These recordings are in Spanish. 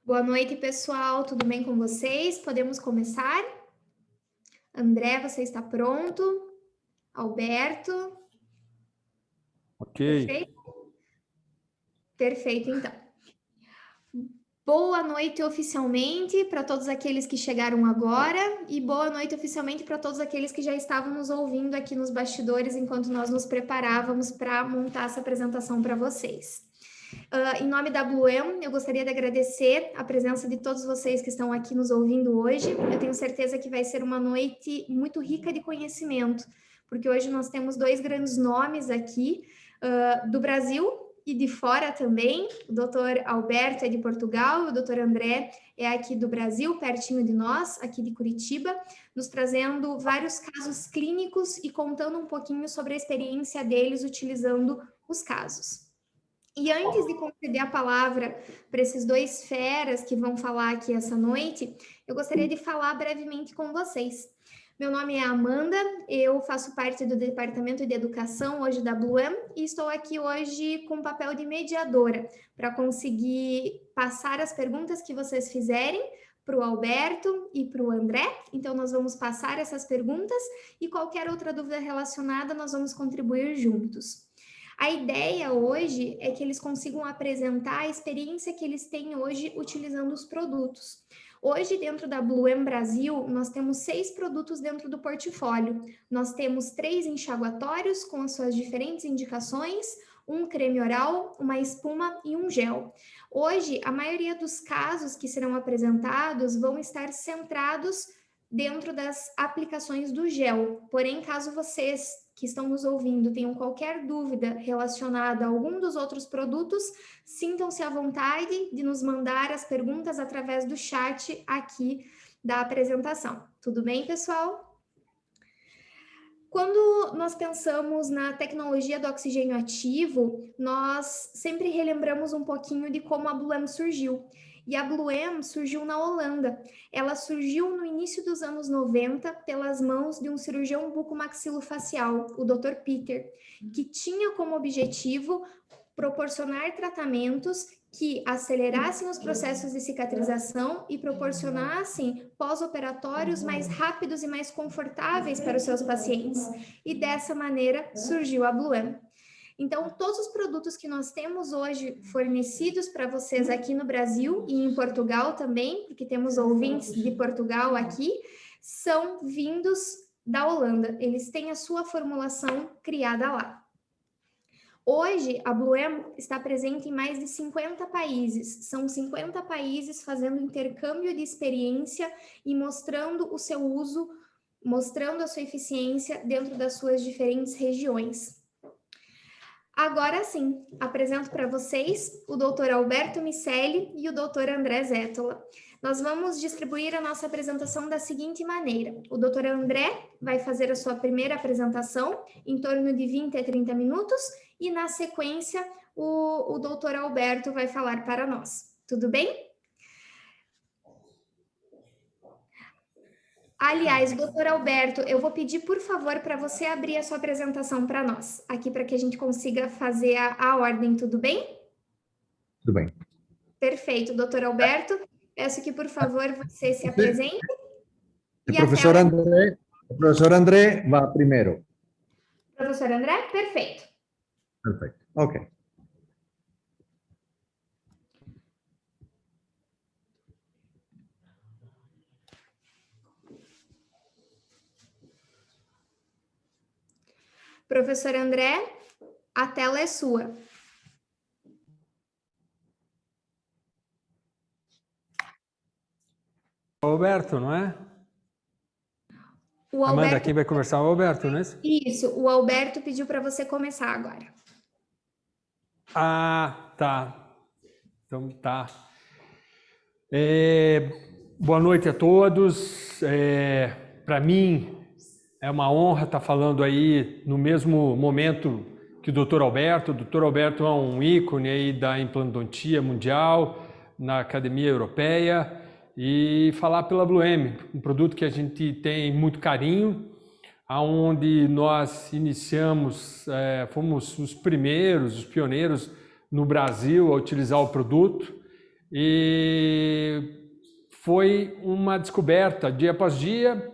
Boa noite, pessoal. Tudo bem com vocês? Podemos começar? André, você está pronto? Alberto? Ok. Perfeito? Perfeito, então. Boa noite oficialmente para todos aqueles que chegaram agora e boa noite oficialmente para todos aqueles que já estavam nos ouvindo aqui nos bastidores enquanto nós nos preparávamos para montar essa apresentação para vocês. Em nome da Bluem, eu gostaria de agradecer a presença de todos vocês que estão aqui nos ouvindo hoje. Eu tenho certeza que vai ser uma noite muito rica de conhecimento, porque hoje nós temos dois grandes nomes aqui do Brasil e de fora também. O doutor Alberto é de Portugal, o doutor André é aqui do Brasil, pertinho de nós, aqui de Curitiba, nos trazendo vários casos clínicos e contando um pouquinho sobre a experiência deles utilizando os casos. E antes de conceder a palavra para esses dois feras que vão falar aqui essa noite, eu gostaria de falar brevemente com vocês. Meu nome é Amanda, eu faço parte do Departamento de Educação hoje da Bluem e estou aqui hoje com o papel de mediadora para conseguir passar as perguntas que vocês fizerem para o Alberto e para o André. Então, nós vamos passar essas perguntas e qualquer outra dúvida relacionada, nós vamos contribuir juntos. A ideia hoje é que eles consigam apresentar a experiência que eles têm hoje utilizando os produtos. Hoje, dentro da Bluem Brasil, nós temos 6 produtos dentro do portfólio. Nós temos 3 enxaguatórios com as suas diferentes indicações, um creme oral, uma espuma e um gel. Hoje, a maioria dos casos que serão apresentados vão estar centrados dentro das aplicações do gel. Porém, caso vocês que estão nos ouvindo tenham qualquer dúvida relacionada a algum dos outros produtos, sintam-se à vontade de nos mandar as perguntas através do chat aqui da apresentação. Tudo bem, pessoal? Quando nós pensamos na tecnologia do oxigênio ativo, nós sempre relembramos um pouquinho de como a Bluem surgiu. E a Bluem surgiu na Holanda. Ela surgiu no início dos anos 90 pelas mãos de um cirurgião bucomaxilofacial, o Dr. Peter, que tinha como objetivo proporcionar tratamentos que acelerassem os processos de cicatrização e proporcionassem pós-operatórios mais rápidos e mais confortáveis para os seus pacientes. E dessa maneira surgiu a Bluem. Então, todos os produtos que nós temos hoje fornecidos para vocês aqui no Brasil e em Portugal também, porque temos ouvintes de Portugal aqui, são vindos da Holanda. Eles têm a sua formulação criada lá. Hoje, a Bluem está presente em mais de 50 países. São 50 países fazendo intercâmbio de experiência e mostrando o seu uso, mostrando a sua eficiência dentro das suas diferentes regiões. Agora sim, apresento para vocês o Dr. Alberto Miceli e o Dr. André Zétola. Nós vamos distribuir a nossa apresentação da seguinte maneira. O Dr. André vai fazer a sua primeira apresentação, em torno de 20 a 30 minutos, e na sequência o Dr. Alberto vai falar para nós. Tudo bem? Aliás, doutor Alberto, eu vou pedir, por favor, para você abrir a sua apresentação para nós, aqui para que a gente consiga fazer a ordem, tudo bem? Tudo bem. Perfeito, doutor Alberto. Peço que, por favor, você se apresente. O professor André vá primeiro. Professor André, perfeito. Perfeito, ok. Professor André, a tela é sua. Alberto, não é? O Amanda, Alberto... quem vai conversar é o Alberto, não é? Isso, o Alberto pediu para você começar agora. Ah, tá. Então, tá. Boa noite a todos. Para mim, é uma honra estar falando aí no mesmo momento que o Dr. Alberto. O Dr. Alberto é um ícone aí da implantodontia mundial, na Academia Europeia, e falar pela Bluem, um produto que a gente tem muito carinho, aonde nós iniciamos, fomos os primeiros, os pioneiros no Brasil a utilizar o produto, e foi uma descoberta dia após dia,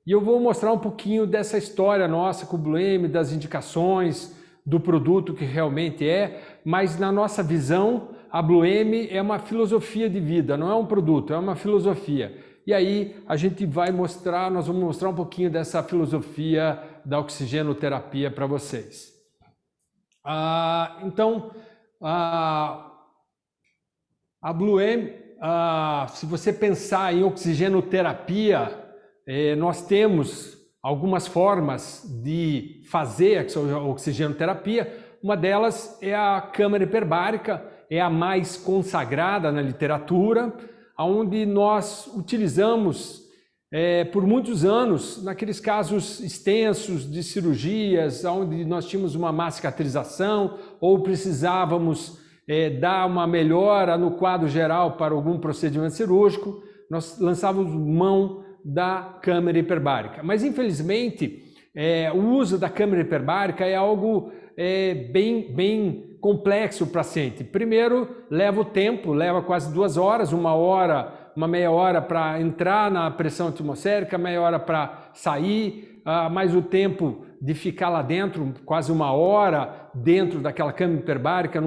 e eu vou mostrar um pouquinho dessa história nossa com o Blue M, das indicações, do produto que realmente é, mas na nossa visão, a Blue M é uma filosofia de vida, não é um produto, é uma filosofia. E aí a gente vai mostrar, nós vamos mostrar um pouquinho dessa filosofia da oxigenoterapia para vocês. Então, a Blue M, se você pensar em oxigenoterapia, nós temos algumas formas de fazer a oxigenoterapia. Uma delas é a câmara hiperbárica, é a mais consagrada na literatura, onde nós utilizamos por muitos anos, naqueles casos extensos de cirurgias, onde nós tínhamos uma má cicatrização ou precisávamos dar uma melhora no quadro geral para algum procedimento cirúrgico, nós lançávamos mão da câmara hiperbárica. Mas, infelizmente, o uso da câmara hiperbárica é algo bem complexo para o paciente. Primeiro, leva o tempo, leva quase 2 horas, uma meia hora para entrar na pressão atmosférica, meia hora para sair, mais o tempo de ficar lá dentro, quase 1 hora dentro daquela câmara hiperbárica,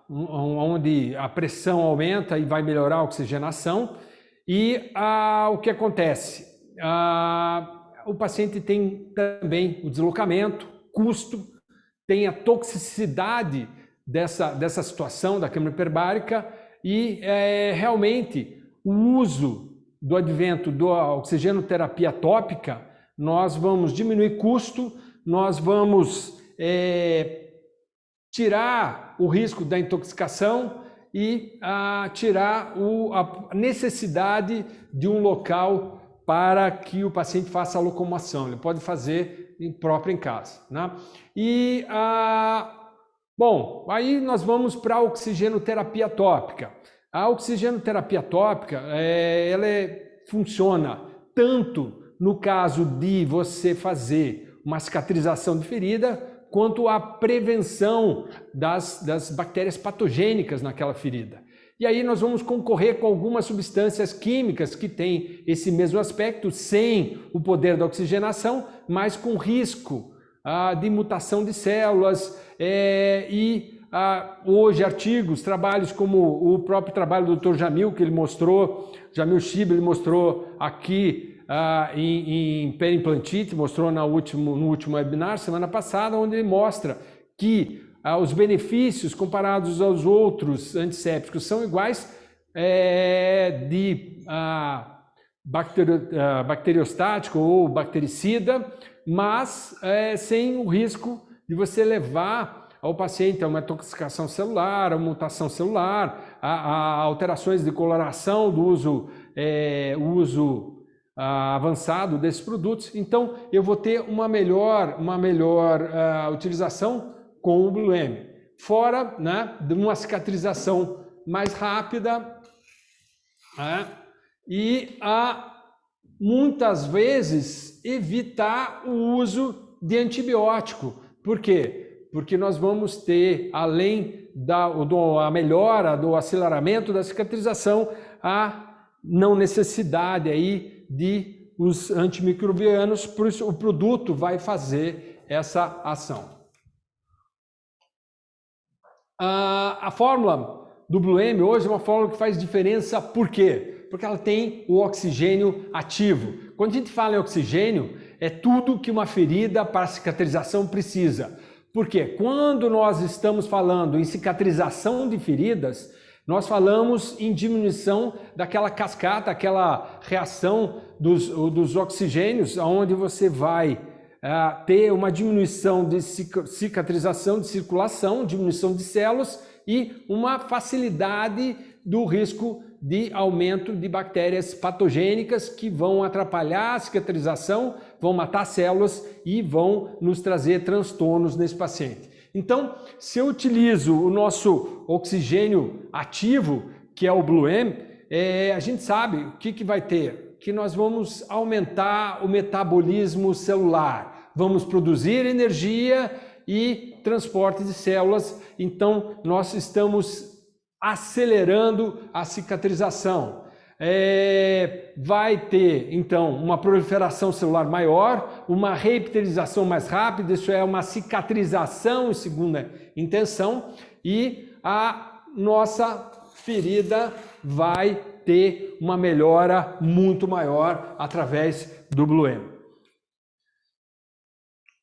onde a pressão aumenta e vai melhorar a oxigenação. E o que acontece? O paciente tem também o deslocamento, custo, tem a toxicidade dessa situação da câmara hiperbárica e realmente o uso do advento da oxigenoterapia tópica, nós vamos diminuir custo, nós vamos tirar o risco da intoxicação e tirar a necessidade de um local para que o paciente faça a locomoção. Ele pode fazer próprio em casa, né? E, bom, aí nós vamos para a oxigenoterapia tópica. A oxigenoterapia tópica, ela funciona tanto no caso de você fazer uma cicatrização de ferida, quanto à prevenção das bactérias patogênicas naquela ferida. E aí nós vamos concorrer com algumas substâncias químicas que têm esse mesmo aspecto, sem o poder da oxigenação, mas com risco de mutação de células hoje artigos, trabalhos como o próprio trabalho do Dr. Jamil, que ele mostrou, Jamil Shiba, ele mostrou aqui em periimplantite, mostrou no último webinar, semana passada, onde ele mostra que os benefícios comparados aos outros antissépticos são iguais de bacteriostático ou bactericida, mas sem o risco de você levar ao paciente a uma intoxicação celular, a mutação celular, a alterações de coloração do uso avançado desses produtos. Então eu vou ter uma melhor utilização com o Blue M, fora, né, de uma cicatrização mais rápida, e muitas vezes evitar o uso de antibiótico. Por quê? Porque nós vamos ter, além da melhora do aceleramento da cicatrização, a não necessidade aí de os antimicrobianos, por isso o produto vai fazer essa ação. A fórmula do Blue M hoje é uma fórmula que faz diferença, por quê? Porque ela tem o oxigênio ativo. Quando a gente fala em oxigênio, é tudo que uma ferida para cicatrização precisa. Por quê? Quando nós estamos falando em cicatrização de feridas, nós falamos em diminuição daquela cascata, aquela reação dos oxigênios, onde você vai ter uma diminuição de cicatrização, de circulação, diminuição de células e uma facilidade do risco de aumento de bactérias patogênicas que vão atrapalhar a cicatrização, vão matar células e vão nos trazer transtornos nesse paciente. Então, se eu utilizo o nosso oxigênio ativo, que é o Blue M, a gente sabe o que vai ter, que nós vamos aumentar o metabolismo celular, vamos produzir energia e transporte de células, então nós estamos acelerando a cicatrização. vai ter, então, uma proliferação celular maior, uma reepitelização mais rápida, isso é uma cicatrização em segunda intenção, e a nossa ferida vai ter uma melhora muito maior através do Blue M.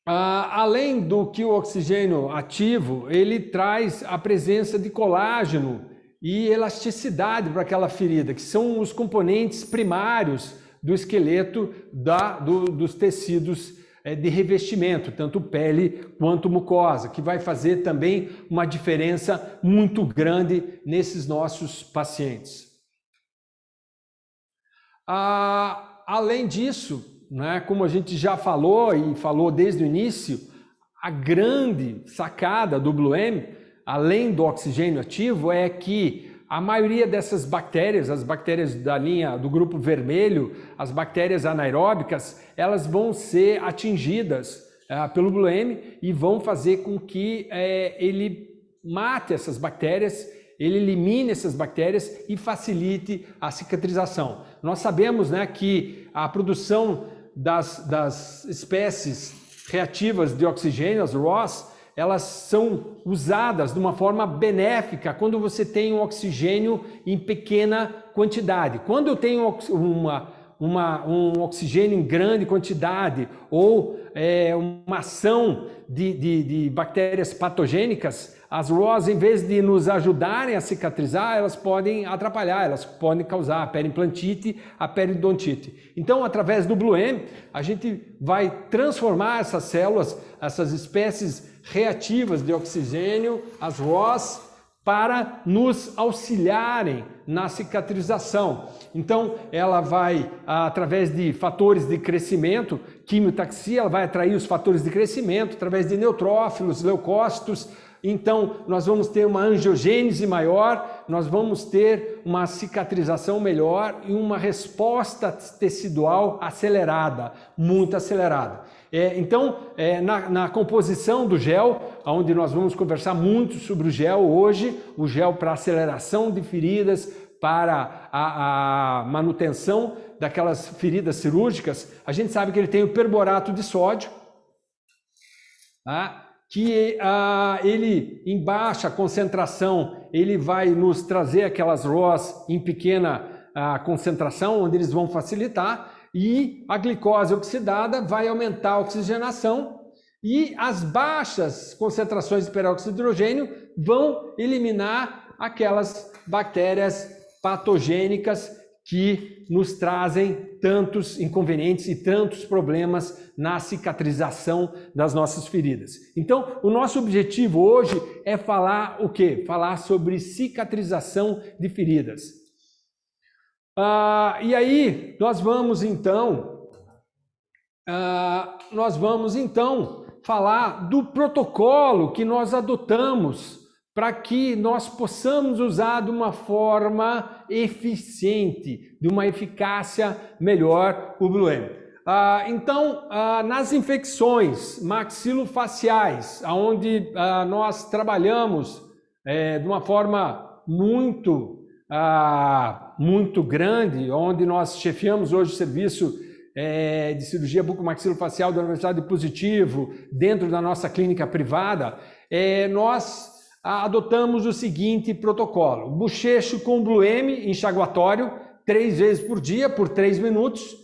Além do que o oxigênio ativo, ele traz a presença de colágeno e elasticidade para aquela ferida, que são os componentes primários do esqueleto dos tecidos de revestimento, tanto pele quanto mucosa, que vai fazer também uma diferença muito grande nesses nossos pacientes. Além disso, né, como a gente já falou e falou desde o início, a grande sacada do Blue M, além do oxigênio ativo, é que a maioria dessas bactérias, as bactérias da linha do grupo vermelho, as bactérias anaeróbicas, elas vão ser atingidas pelo Blue M e vão fazer com que ele mate essas bactérias, ele elimine essas bactérias e facilite a cicatrização. Nós sabemos, né, que a produção das espécies reativas de oxigênio, as ROS, elas são usadas de uma forma benéfica quando você tem um oxigênio em pequena quantidade. Quando eu tenho um oxigênio em grande quantidade ou uma ação de bactérias patogênicas, as ROS, em vez de nos ajudarem a cicatrizar, elas podem atrapalhar, elas podem causar a periimplantite, a periodontite. Então, através do Blue M, a gente vai transformar essas células, essas espécies reativas de oxigênio, as ROS, para nos auxiliarem na cicatrização. Então, ela vai, através de fatores de crescimento, quimiotaxia, ela vai atrair os fatores de crescimento, através de neutrófilos, leucócitos. Então, nós vamos ter uma angiogênese maior, nós vamos ter uma cicatrização melhor e uma resposta tecidual acelerada, muito acelerada. Então, na composição do gel, onde nós vamos conversar muito sobre o gel hoje, o gel para aceleração de feridas, para a manutenção daquelas feridas cirúrgicas, a gente sabe que ele tem o perborato de sódio, tá? Que ele, em baixa concentração, ele vai nos trazer aquelas ROS em pequena concentração, onde eles vão facilitar, e a glicose oxidada vai aumentar a oxigenação, e as baixas concentrações de peróxido de hidrogênio vão eliminar aquelas bactérias patogênicas que nos trazem tantos inconvenientes e tantos problemas na cicatrização das nossas feridas. Então, o nosso objetivo hoje é falar o quê? Falar sobre cicatrização de feridas. E aí, nós vamos então falar do protocolo que nós adotamos para que nós possamos usar de uma forma eficiente, de uma eficácia melhor o Blue M. Então, nas infecções maxilofaciais, onde nós trabalhamos de uma forma muito grande, onde nós chefiamos hoje o serviço de cirurgia bucomaxilofacial da Universidade de Positivo, dentro da nossa clínica privada, nós adotamos o seguinte protocolo: bochecho com Blue M enxaguatório 3 vezes por dia, por 3 minutos.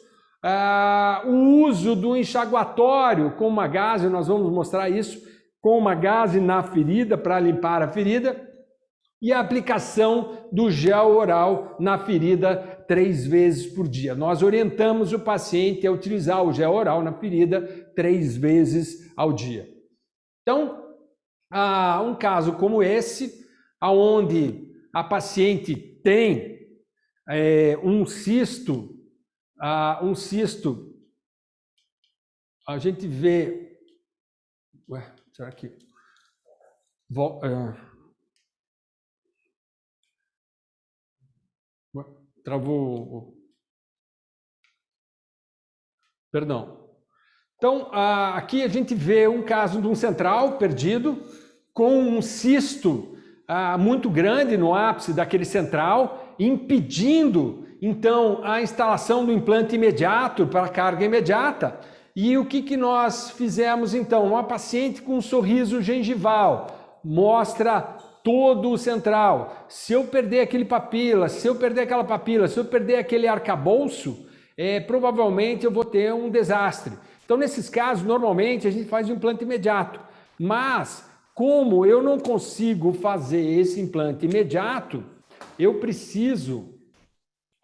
O uso do enxaguatório com uma gaze, nós vamos mostrar isso, com uma gaze na ferida para limpar a ferida. E a aplicação do gel oral na ferida 3 vezes por dia. Nós orientamos o paciente a utilizar o gel oral na ferida 3 vezes ao dia. Então, um caso como esse, onde a paciente tem um cisto, a gente vê... Ué, será que... Travou... Perdão. Então, aqui a gente vê um caso de um central perdido com um cisto muito grande no ápice daquele central, impedindo então, a instalação do implante imediato para carga imediata. E o que nós fizemos, então? Uma paciente com um sorriso gengival, mostra todo o central. Se eu perder aquele papila, se eu perder aquela papila, se eu perder aquele arcabouço, provavelmente eu vou ter um desastre. Então, nesses casos, normalmente a gente faz o implante imediato. Mas, como eu não consigo fazer esse implante imediato,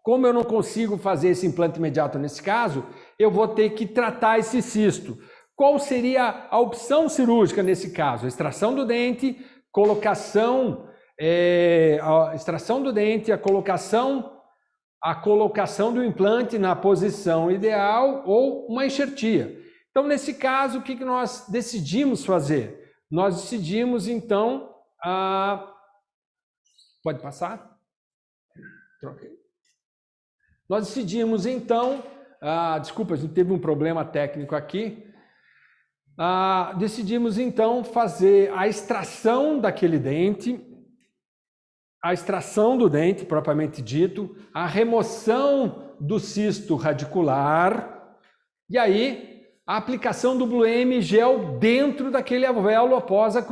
como eu não consigo fazer esse implante imediato nesse caso, eu vou ter que tratar esse cisto. Qual seria a opção cirúrgica nesse caso? A extração do dente, a extração do dente, a colocação do implante na posição ideal ou uma enxertia. Então, nesse caso, o que nós decidimos fazer? Nós decidimos, então, pode passar? Troquei. Nós decidimos, então, desculpa, a gente teve um problema técnico aqui. Decidimos, então, fazer a extração daquele dente, a extração do dente, propriamente dito, a remoção do cisto radicular, e aí a aplicação do Blue M Gel dentro daquele alvéolo após a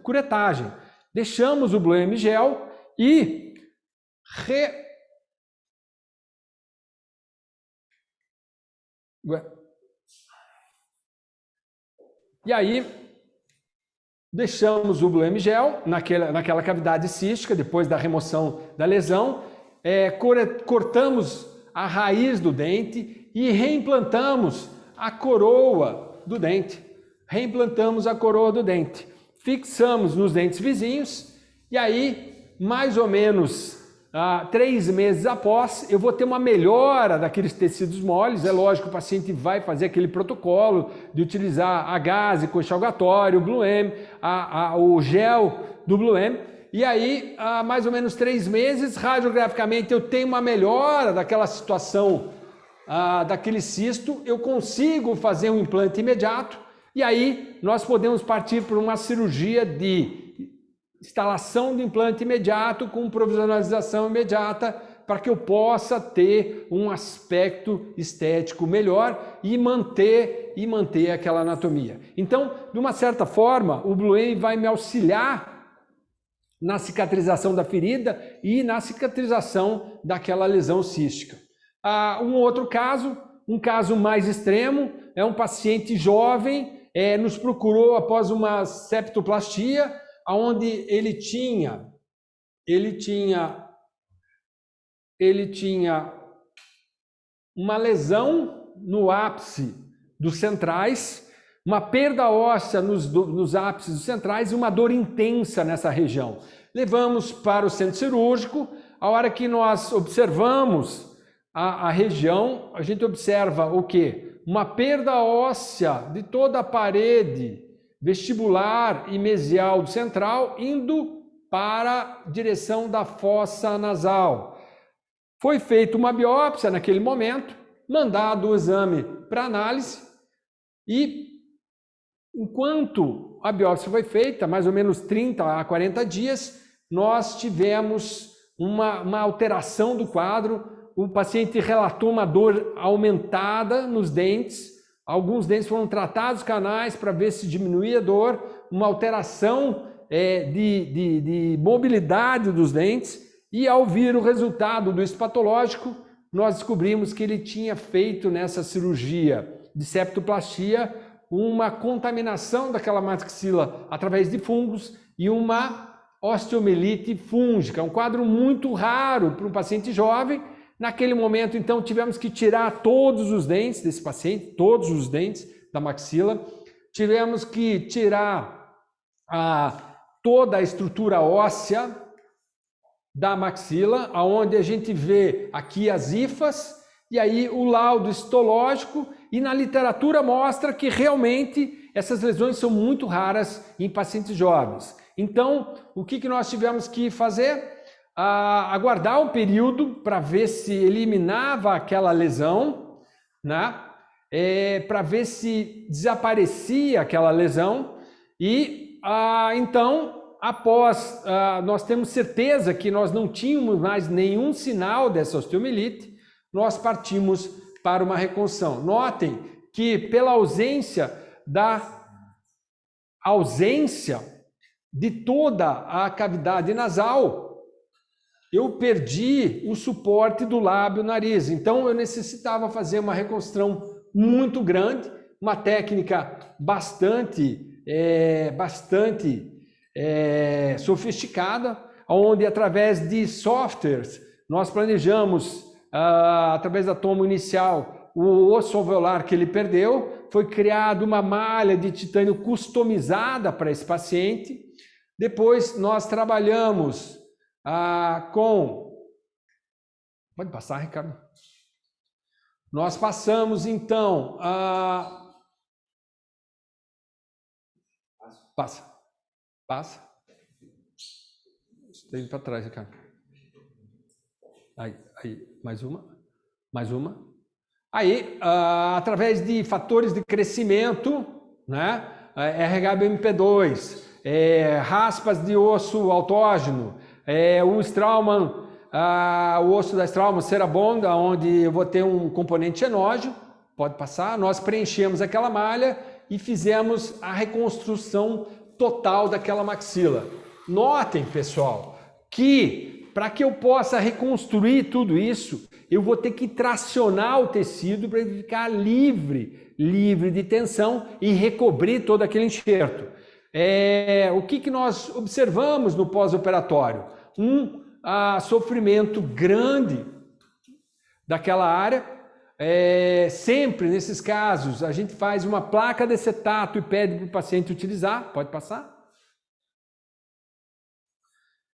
curetagem. Deixamos o Blue M Gel e deixamos o Blue M Gel naquela cavidade cística, depois da remoção da lesão, cortamos a raiz do dente e reimplantamos a coroa do dente. Fixamos nos dentes vizinhos e aí, mais ou menos 3 meses após, eu vou ter uma melhora daqueles tecidos moles. É lógico que o paciente vai fazer aquele protocolo de utilizar a gase com enxaguatório, o Blue M, o gel do Blue M. E aí, mais ou menos 3 meses, radiograficamente eu tenho uma melhora daquela situação, daquele cisto, eu consigo fazer um implante imediato e aí nós podemos partir para uma cirurgia de instalação do implante imediato com provisionalização imediata para que eu possa ter um aspecto estético melhor e manter aquela anatomia. Então, de uma certa forma, o Blue M vai me auxiliar na cicatrização da ferida e na cicatrização daquela lesão cística. Um outro caso, um caso mais extremo, é um paciente jovem, nos procurou após uma septoplastia, onde ele tinha uma lesão no ápice dos centrais, uma perda óssea nos ápices dos centrais e uma dor intensa nessa região. Levamos para o centro cirúrgico. A hora que nós observamos a região, a gente observa o quê? Uma perda óssea de toda a parede vestibular e mesial do central, indo para a direção da fossa nasal. Foi feita uma biópsia naquele momento, mandado o exame para análise e, enquanto a biópsia foi feita, mais ou menos 30 a 40 dias, nós tivemos uma alteração do quadro. O paciente relatou uma dor aumentada nos dentes. Alguns dentes foram tratados canais para ver se diminuía a dor, uma alteração de mobilidade dos dentes, e ao vir o resultado do histopatológico, nós descobrimos que ele tinha feito nessa cirurgia de septoplastia uma contaminação daquela maxila através de fungos e uma osteomielite fúngica, um quadro muito raro para um paciente jovem. Naquele momento, então, tivemos que tirar todos os dentes desse paciente, todos os dentes da maxila. Tivemos que tirar toda a estrutura óssea da maxila, onde a gente vê aqui as hifas, e aí o laudo histológico, e na literatura mostra que realmente essas lesões são muito raras em pacientes jovens. Então, o que nós tivemos que fazer? Aguardar um período para ver se eliminava aquela lesão, né? Para ver se desaparecia aquela lesão e então após nós temos certeza que nós não tínhamos mais nenhum sinal dessa osteomielite, nós partimos para uma reconstrução. Notem que pela ausência de toda a cavidade nasal, eu perdi o suporte do lábio nariz. Então eu necessitava fazer uma reconstrução muito grande, uma técnica bastante sofisticada, onde através de softwares nós planejamos, através da toma inicial, o osso alveolar que ele perdeu, foi criada uma malha de titânio customizada para esse paciente. Depois nós trabalhamos com... Pode passar, Ricardo? Nós passamos então Passa. Está indo para trás, Ricardo. Aí, mais uma. Aí, através de fatores de crescimento, né? RHBMP2, raspas de osso autógeno, o Straumann, o osso da Straumann Cerabond, onde eu vou ter um componente enógeno, pode passar, nós preenchemos aquela malha e fizemos a reconstrução total daquela maxila. Notem, pessoal, que para que eu possa reconstruir tudo isso, eu vou ter que tracionar o tecido para ele ficar livre de tensão e recobrir todo aquele enxerto. O que nós observamos no pós-operatório? Sofrimento grande daquela área. Sempre nesses casos a gente faz uma placa de acetato e pede para o paciente utilizar. Pode passar?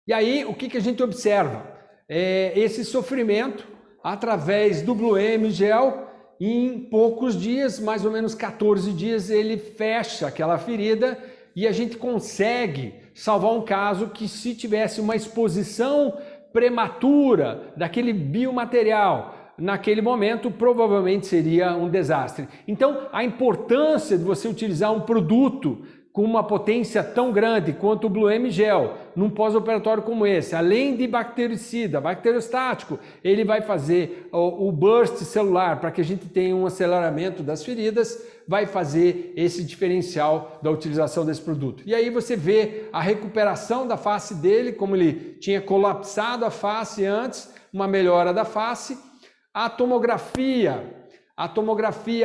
E aí o que a gente observa? Esse sofrimento através do Blue M Gel, em poucos dias, mais ou menos 14 dias, ele fecha aquela ferida e a gente consegue salvar um caso que, se tivesse uma exposição prematura daquele biomaterial naquele momento, provavelmente seria um desastre. Então, a importância de você utilizar um produto com uma potência tão grande quanto o Blue M Gel, num pós-operatório como esse, além de bactericida, bacteriostático, ele vai fazer o burst celular para que a gente tenha um aceleramento das feridas, vai fazer esse diferencial da utilização desse produto. E aí você vê a recuperação da face dele, como ele tinha colapsado a face antes, uma melhora da face. A tomografia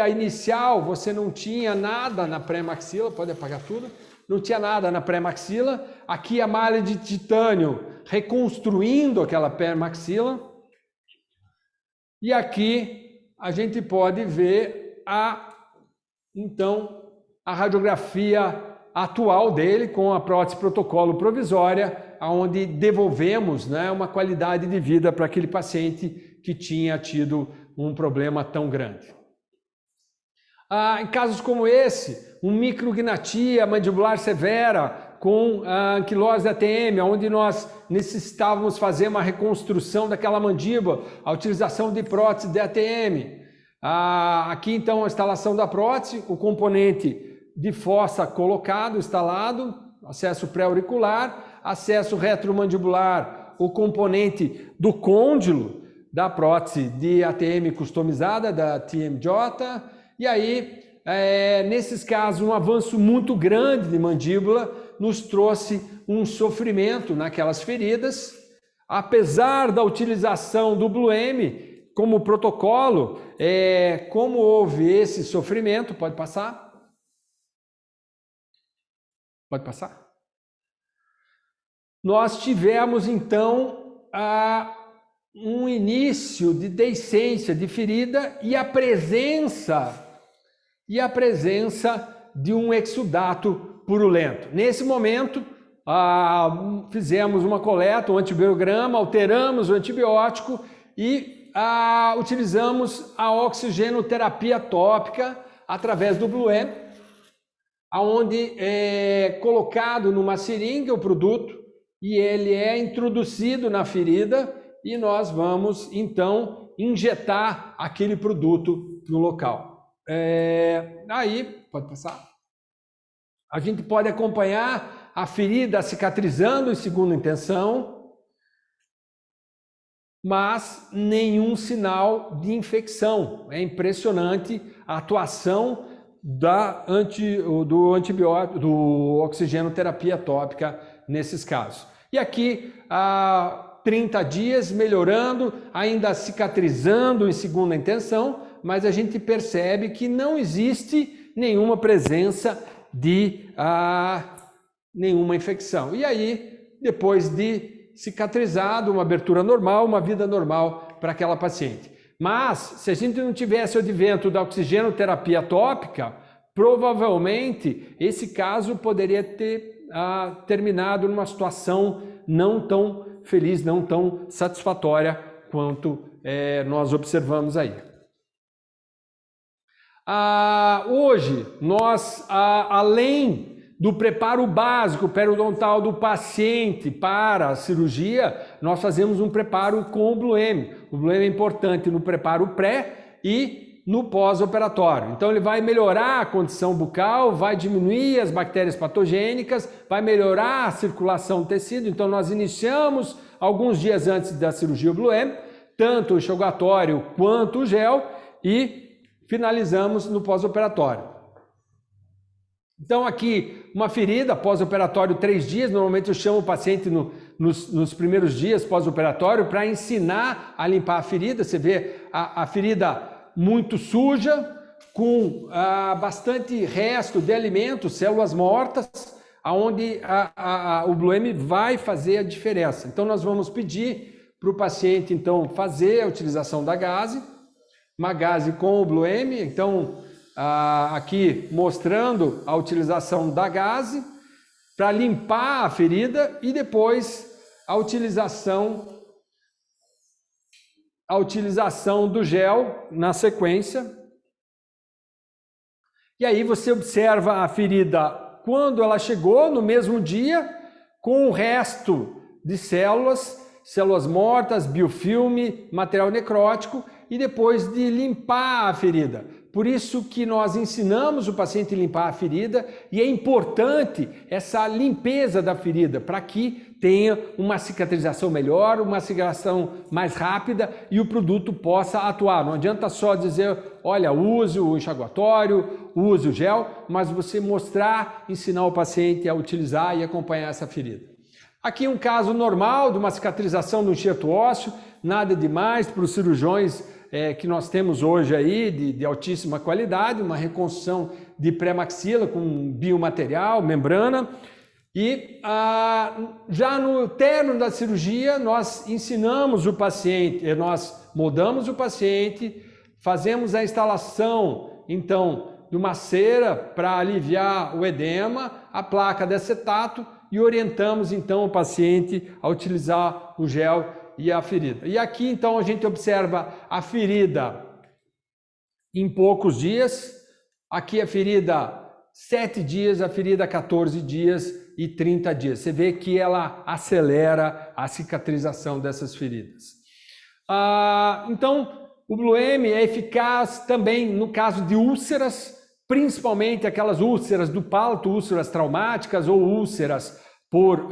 inicial, você não tinha nada na pré-maxila, pode apagar tudo, não tinha nada na pré-maxila. Aqui a malha de titânio reconstruindo aquela pré-maxila. E aqui a gente pode ver então a radiografia atual dele com a prótese protocolo provisória, onde devolvemos, né, uma qualidade de vida para aquele paciente que tinha tido um problema tão grande. Em casos como esse, uma micrognatia mandibular severa com anquilose ATM, onde nós necessitávamos fazer uma reconstrução daquela mandíbula, a utilização de prótese de ATM. Aqui então a instalação da prótese, o componente de fossa colocado, instalado, acesso pré-auricular, acesso retromandibular, o componente do côndilo da prótese de ATM customizada, da TMJ, e aí, nesses casos, um avanço muito grande de mandíbula nos trouxe um sofrimento naquelas feridas. Apesar da utilização do Blue M como protocolo, como houve esse sofrimento, pode passar? Pode passar? Nós tivemos, então, um início de deiscência de ferida e a presença de um exudato purulento. Nesse momento, fizemos uma coleta, um antibiograma, alteramos o antibiótico e utilizamos a oxigenoterapia tópica através do Blue M, onde é colocado numa seringa o produto e ele é introduzido na ferida e nós vamos, então, injetar aquele produto no local. Aí, pode passar? A gente pode acompanhar a ferida cicatrizando em segunda intenção, mas nenhum sinal de infecção. É impressionante a atuação do antibiótico, do oxigenoterapia tópica nesses casos. E aqui, há 30 dias melhorando, ainda cicatrizando em segunda intenção, mas a gente percebe que não existe nenhuma presença de nenhuma infecção. E aí, depois de cicatrizado, uma abertura normal, uma vida normal para aquela paciente. Mas, se a gente não tivesse o advento da oxigenoterapia tópica, provavelmente esse caso poderia ter terminado numa situação não tão feliz, não tão satisfatória quanto nós observamos aí. Hoje, nós, além do preparo básico periodontal do paciente para a cirurgia, nós fazemos um preparo com o Bluem. O Bluem é importante no preparo pré e no pós-operatório. Então ele vai melhorar a condição bucal, vai diminuir as bactérias patogênicas, vai melhorar a circulação do tecido. Então nós iniciamos alguns dias antes da cirurgia o Bluem, tanto o enxugatório quanto o gel, e finalizamos no pós-operatório. Então aqui, uma ferida pós-operatório 3 dias, normalmente eu chamo o paciente nos primeiros dias pós-operatório para ensinar a limpar a ferida. Você vê a ferida muito suja, com bastante resto de alimentos, células mortas, onde o Bluem vai fazer a diferença. Então nós vamos pedir para o paciente então, fazer a utilização da gaze, uma gaze com o Bluem. Então, aqui mostrando a utilização da gaze para limpar a ferida e depois a utilização do gel na sequência. E aí você observa a ferida quando ela chegou no mesmo dia, com o resto de células mortas, biofilme, material necrótico, e depois de limpar a ferida. Por isso que nós ensinamos o paciente a limpar a ferida, e é importante essa limpeza da ferida para que tenha uma cicatrização melhor, uma cicatrização mais rápida e o produto possa atuar. Não adianta só dizer, olha, use o enxaguatório, use o gel, mas você mostrar, ensinar o paciente a utilizar e acompanhar essa ferida. Aqui um caso normal de uma cicatrização do enxerto ósseo, nada demais para os cirurgiões que nós temos hoje aí de altíssima qualidade, uma reconstrução de pré-maxila com biomaterial, membrana. E já no término da cirurgia, nós ensinamos o paciente, nós moldamos o paciente, fazemos a instalação, então, de uma cera para aliviar o edema, a placa de acetato, e orientamos, então, o paciente a utilizar o gel e a ferida. E aqui, então, a gente observa a ferida em poucos dias, aqui a ferida 7 dias, a ferida 14 dias e 30 dias. Você vê que ela acelera a cicatrização dessas feridas. Então, o Bluem é eficaz também no caso de úlceras, principalmente aquelas úlceras do palato, úlceras traumáticas ou úlceras por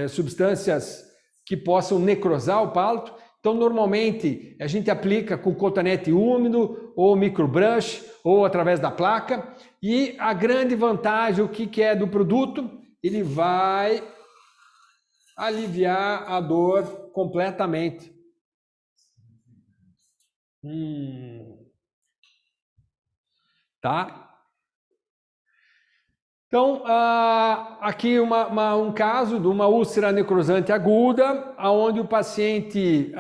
substâncias que possam necrosar o palato. Então, normalmente, a gente aplica com cotonete úmido ou microbrush ou através da placa. E a grande vantagem, o que é do produto? Ele vai aliviar a dor completamente. Tá? Então, aqui um caso de uma úlcera necrosante aguda, onde o paciente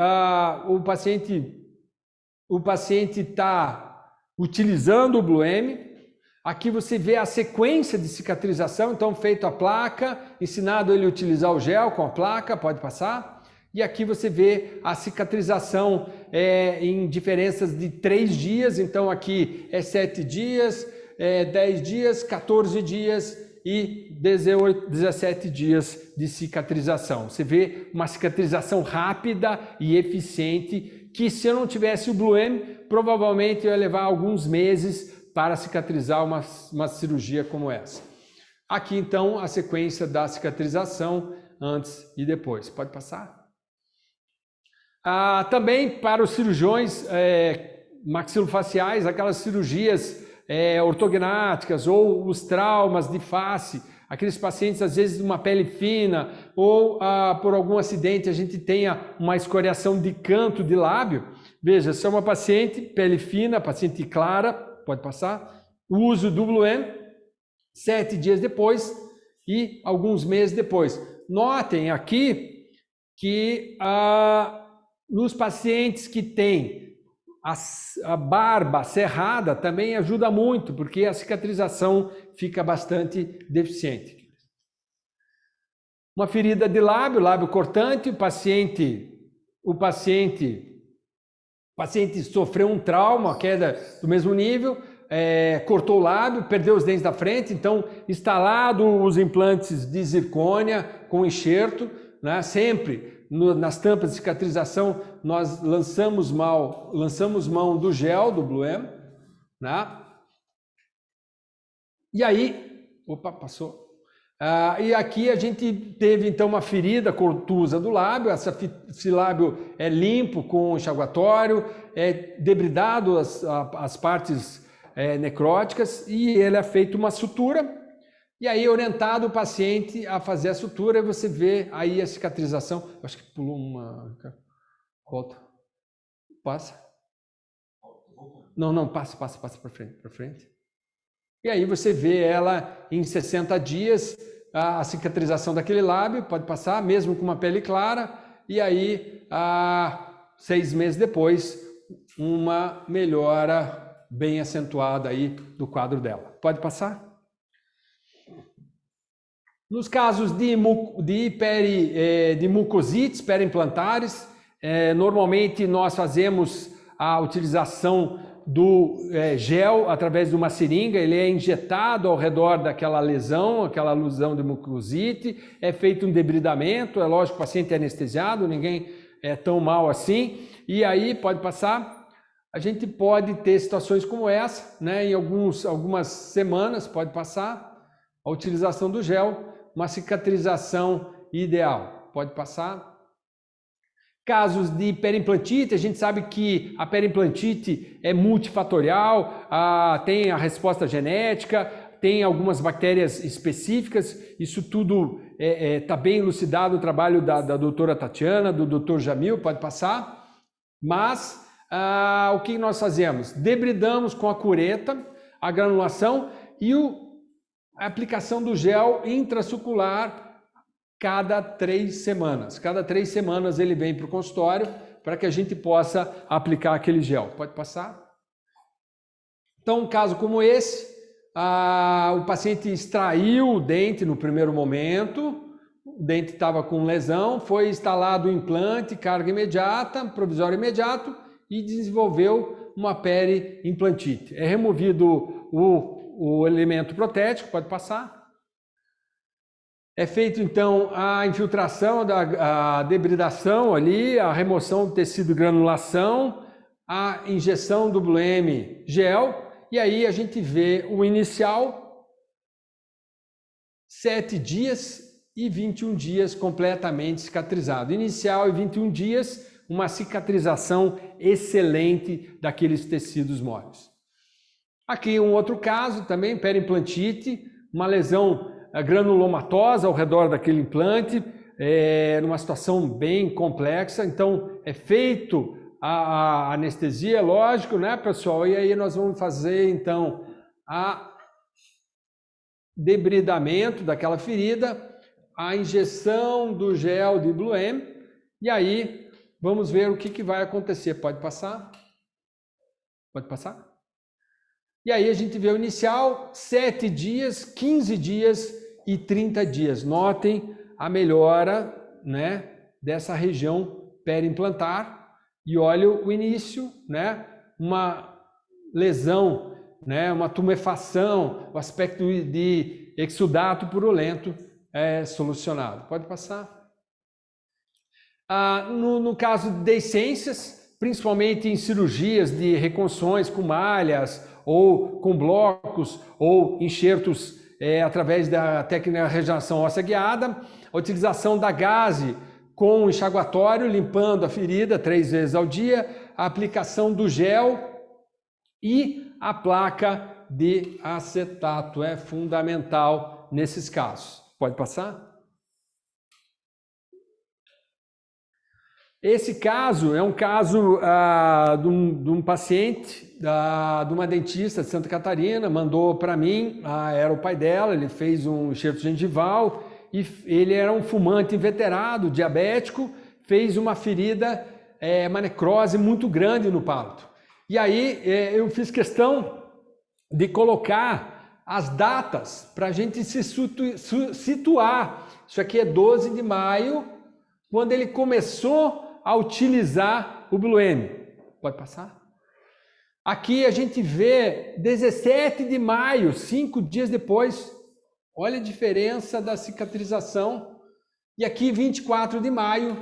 está utilizando o Bluem. Aqui você vê a sequência de cicatrização, então feito a placa, ensinado ele a utilizar o gel com a placa, pode passar. E aqui você vê a cicatrização em diferenças de 3 dias, então aqui é 7 dias, 10 dias, 14 dias e 17 dias de cicatrização. Você vê uma cicatrização rápida e eficiente, que se eu não tivesse o Bluem, provavelmente eu ia levar alguns meses para cicatrizar uma cirurgia como essa. Aqui, então, a sequência da cicatrização antes e depois. Pode passar? Também para os cirurgiões maxilofaciais, aquelas cirurgias ortognáticas ou os traumas de face, aqueles pacientes, às vezes, de uma pele fina ou por algum acidente a gente tenha uma escoriação de canto de lábio. Veja, se é uma paciente, pele fina, paciente clara, pode passar, o uso do Bluem, 7 dias depois e alguns meses depois. Notem aqui que nos pacientes que têm a barba cerrada também ajuda muito, porque a cicatrização fica bastante deficiente. Uma ferida de lábio cortante, o paciente sofreu um trauma, queda do mesmo nível, cortou o lábio, perdeu os dentes da frente, então instalado os implantes de zircônia com enxerto, né? Sempre nas tampas de cicatrização nós lançamos mão do gel, do Bluem, né? E aí, passou. E aqui a gente teve então uma ferida contusa do lábio, esse lábio é limpo com enxaguatório, é debridado as partes necróticas e ele é feito uma sutura, e aí orientado o paciente a fazer a sutura e você vê aí a cicatrização. Acho que pulou uma... Volta. Passa. Não, passa para frente. E aí você vê ela em 60 dias, a cicatrização daquele lábio, pode passar, mesmo com uma pele clara, e aí, 6 meses depois, uma melhora bem acentuada aí do quadro dela. Pode passar? Nos casos de mucosites periimplantares, normalmente nós fazemos a utilização do gel através de uma seringa, ele é injetado ao redor daquela lesão de mucosite, é feito um debridamento, é lógico que o paciente é anestesiado, ninguém é tão mal assim, e aí pode passar. A gente pode ter situações como essa, né? Em algumas semanas pode passar a utilização do gel, uma cicatrização ideal, pode passar. Casos de periimplantite, a gente sabe que a periimplantite é multifatorial, tem a resposta genética, tem algumas bactérias específicas, isso tudo está bem elucidado no trabalho da doutora Tatiana, do doutor Jamil, pode passar, mas o que nós fazemos? Debridamos com a cureta, a granulação e a aplicação do gel intracelular cada 3 semanas. Cada 3 semanas ele vem para o consultório para que a gente possa aplicar aquele gel. Pode passar? Então, um caso como esse, o paciente extraiu o dente no primeiro momento, o dente estava com lesão, foi instalado o implante, carga imediata, provisório imediato e desenvolveu uma periimplantite. É removido o elemento protético, pode passar. É feito, então, a infiltração, a debridação ali, a remoção do tecido de granulação, a injeção do Bluem gel, e aí a gente vê o inicial, 7 dias e 21 dias completamente cicatrizado. Inicial e 21 dias, uma cicatrização excelente daqueles tecidos moles. Aqui um outro caso também, periimplantite, uma lesão granulomatosa ao redor daquele implante, numa situação bem complexa, então é feito a anestesia, lógico, né, pessoal? E aí nós vamos fazer, então, a debridamento daquela ferida, a injeção do gel de Bluem, e aí vamos ver o que vai acontecer. Pode passar? Pode passar? E aí a gente vê o inicial, 7 dias, 15 dias e 30 dias. Notem a melhora, né, dessa região periimplantar. E olha o início, né, uma lesão, né, uma tumefação, o aspecto de exudato purulento é solucionado. Pode passar? No caso de deiscências, principalmente em cirurgias de reconstruções com malhas ou com blocos, ou enxertos através da técnica de regeneração óssea guiada, a utilização da gaze com enxaguatório, limpando a ferida 3 vezes ao dia, a aplicação do gel e a placa de acetato é fundamental nesses casos. Pode passar? Esse caso é um caso de um paciente, de uma dentista de Santa Catarina, mandou para mim, era o pai dela, ele fez um enxerto gengival e ele era um fumante inveterado, diabético, fez uma ferida, uma necrose muito grande no palato. E aí eu fiz questão de colocar as datas para a gente se situar. Isso aqui é 12 de maio, quando ele começou a utilizar o Blue M. Pode passar? Aqui a gente vê 17 de maio, 5 dias depois. Olha a diferença da cicatrização. E aqui 24 de maio,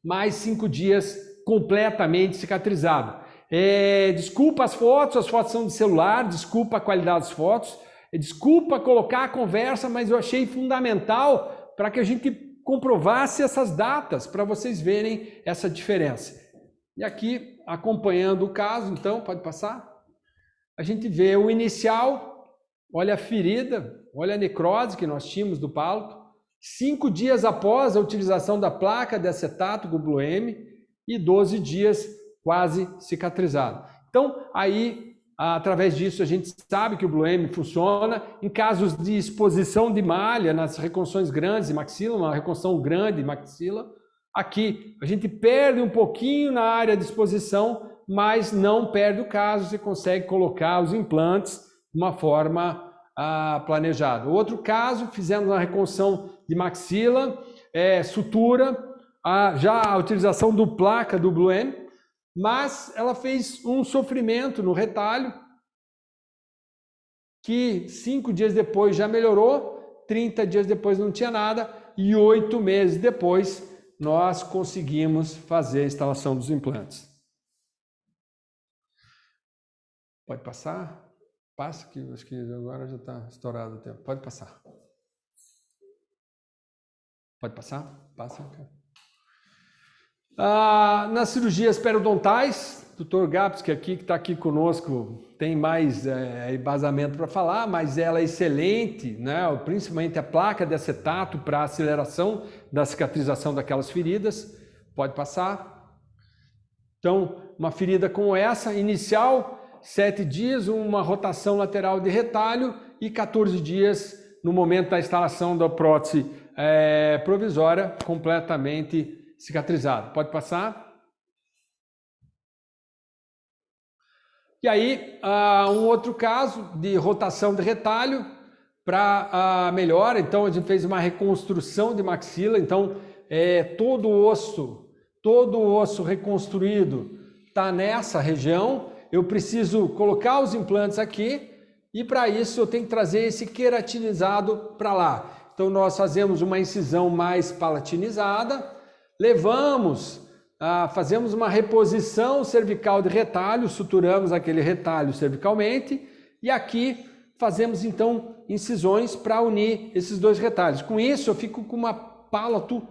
mais 5 dias completamente cicatrizado. Desculpa as fotos são de celular, desculpa a qualidade das fotos, desculpa colocar a conversa, mas eu achei fundamental para que a gente comprovasse essas datas, para vocês verem essa diferença. E aqui, acompanhando o caso, então, pode passar? A gente vê o inicial, olha a ferida, olha a necrose que nós tínhamos do palato, 5 dias após a utilização da placa de acetato com Blue M e 12 dias quase cicatrizado. Então, aí, através disso, a gente sabe que o Blue M funciona em casos de exposição de malha nas reconstruções grandes de maxila, uma reconstrução grande de maxila. Aqui, a gente perde um pouquinho na área de exposição, mas não perde o caso, você consegue colocar os implantes de uma forma planejada. Outro caso, fizemos uma reconstrução de maxila, sutura, já a utilização do placa do Blue M, mas ela fez um sofrimento no retalho, que 5 dias depois já melhorou, 30 dias depois não tinha nada, e 8 meses depois nós conseguimos fazer a instalação dos implantes. Pode passar? Passa, que acho que agora já está estourado o tempo. Pode passar. Pode passar? Passa, cara. Nas cirurgias periodontais, o Dr. Gapski aqui, que está aqui conosco, tem mais embasamento para falar, mas ela é excelente, né? Principalmente a placa de acetato para aceleração da cicatrização daquelas feridas. Pode passar. Então, uma ferida como essa, inicial, 7 dias, uma rotação lateral de retalho e 14 dias no momento da instalação da prótese provisória, completamente cicatrizado. Pode passar? E aí, um outro caso de rotação de retalho para melhora. Então, a gente fez uma reconstrução de maxila. Então, todo o osso reconstruído está nessa região. Eu preciso colocar os implantes aqui e, para isso, eu tenho que trazer esse queratinizado para lá. Então, nós fazemos uma incisão mais palatinizada, fazemos uma reposição cervical de retalho, suturamos aquele retalho cervicalmente e aqui fazemos então incisões para unir esses dois retalhos. Com isso eu fico com uma palato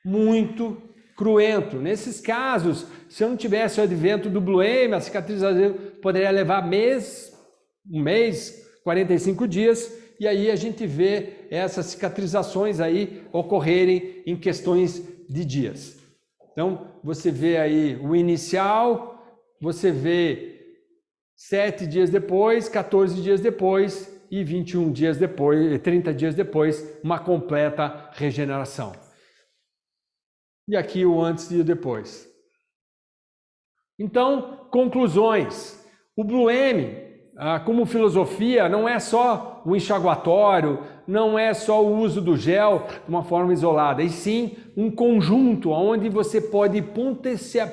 muito cruento. Nesses casos, se eu não tivesse o advento do Blue M, a cicatrização poderia levar um mês, 45 dias, e aí a gente vê essas cicatrizações aí ocorrerem em questões de dias. Então, você vê aí o inicial, você vê 7 dias depois, 14 dias depois e 21 dias depois, 30 dias depois, uma completa regeneração. E aqui o antes e o depois. Então, conclusões. O Blue M, como filosofia, não é só o enxaguatório, não é só o uso do gel de uma forma isolada, e sim um conjunto onde você pode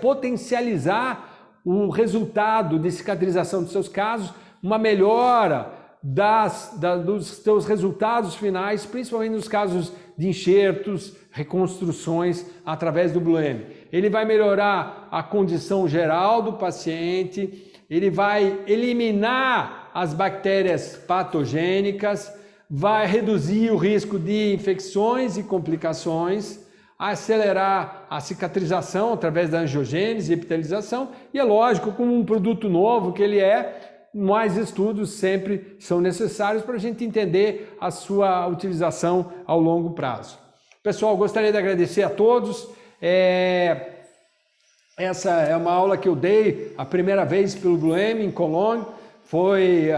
potencializar o resultado de cicatrização dos seus casos, uma melhora dos seus resultados finais, principalmente nos casos de enxertos, reconstruções através do Bluem. Ele vai melhorar a condição geral do paciente, ele vai eliminar as bactérias patogênicas, vai reduzir o risco de infecções e complicações, acelerar a cicatrização através da angiogênese e epitelização, e é lógico, como um produto novo que ele é, mais estudos sempre são necessários para a gente entender a sua utilização ao longo prazo. Pessoal, gostaria de agradecer a todos. Essa é uma aula que eu dei a primeira vez pelo Bluem em Cologne. Foi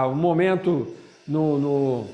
um momento no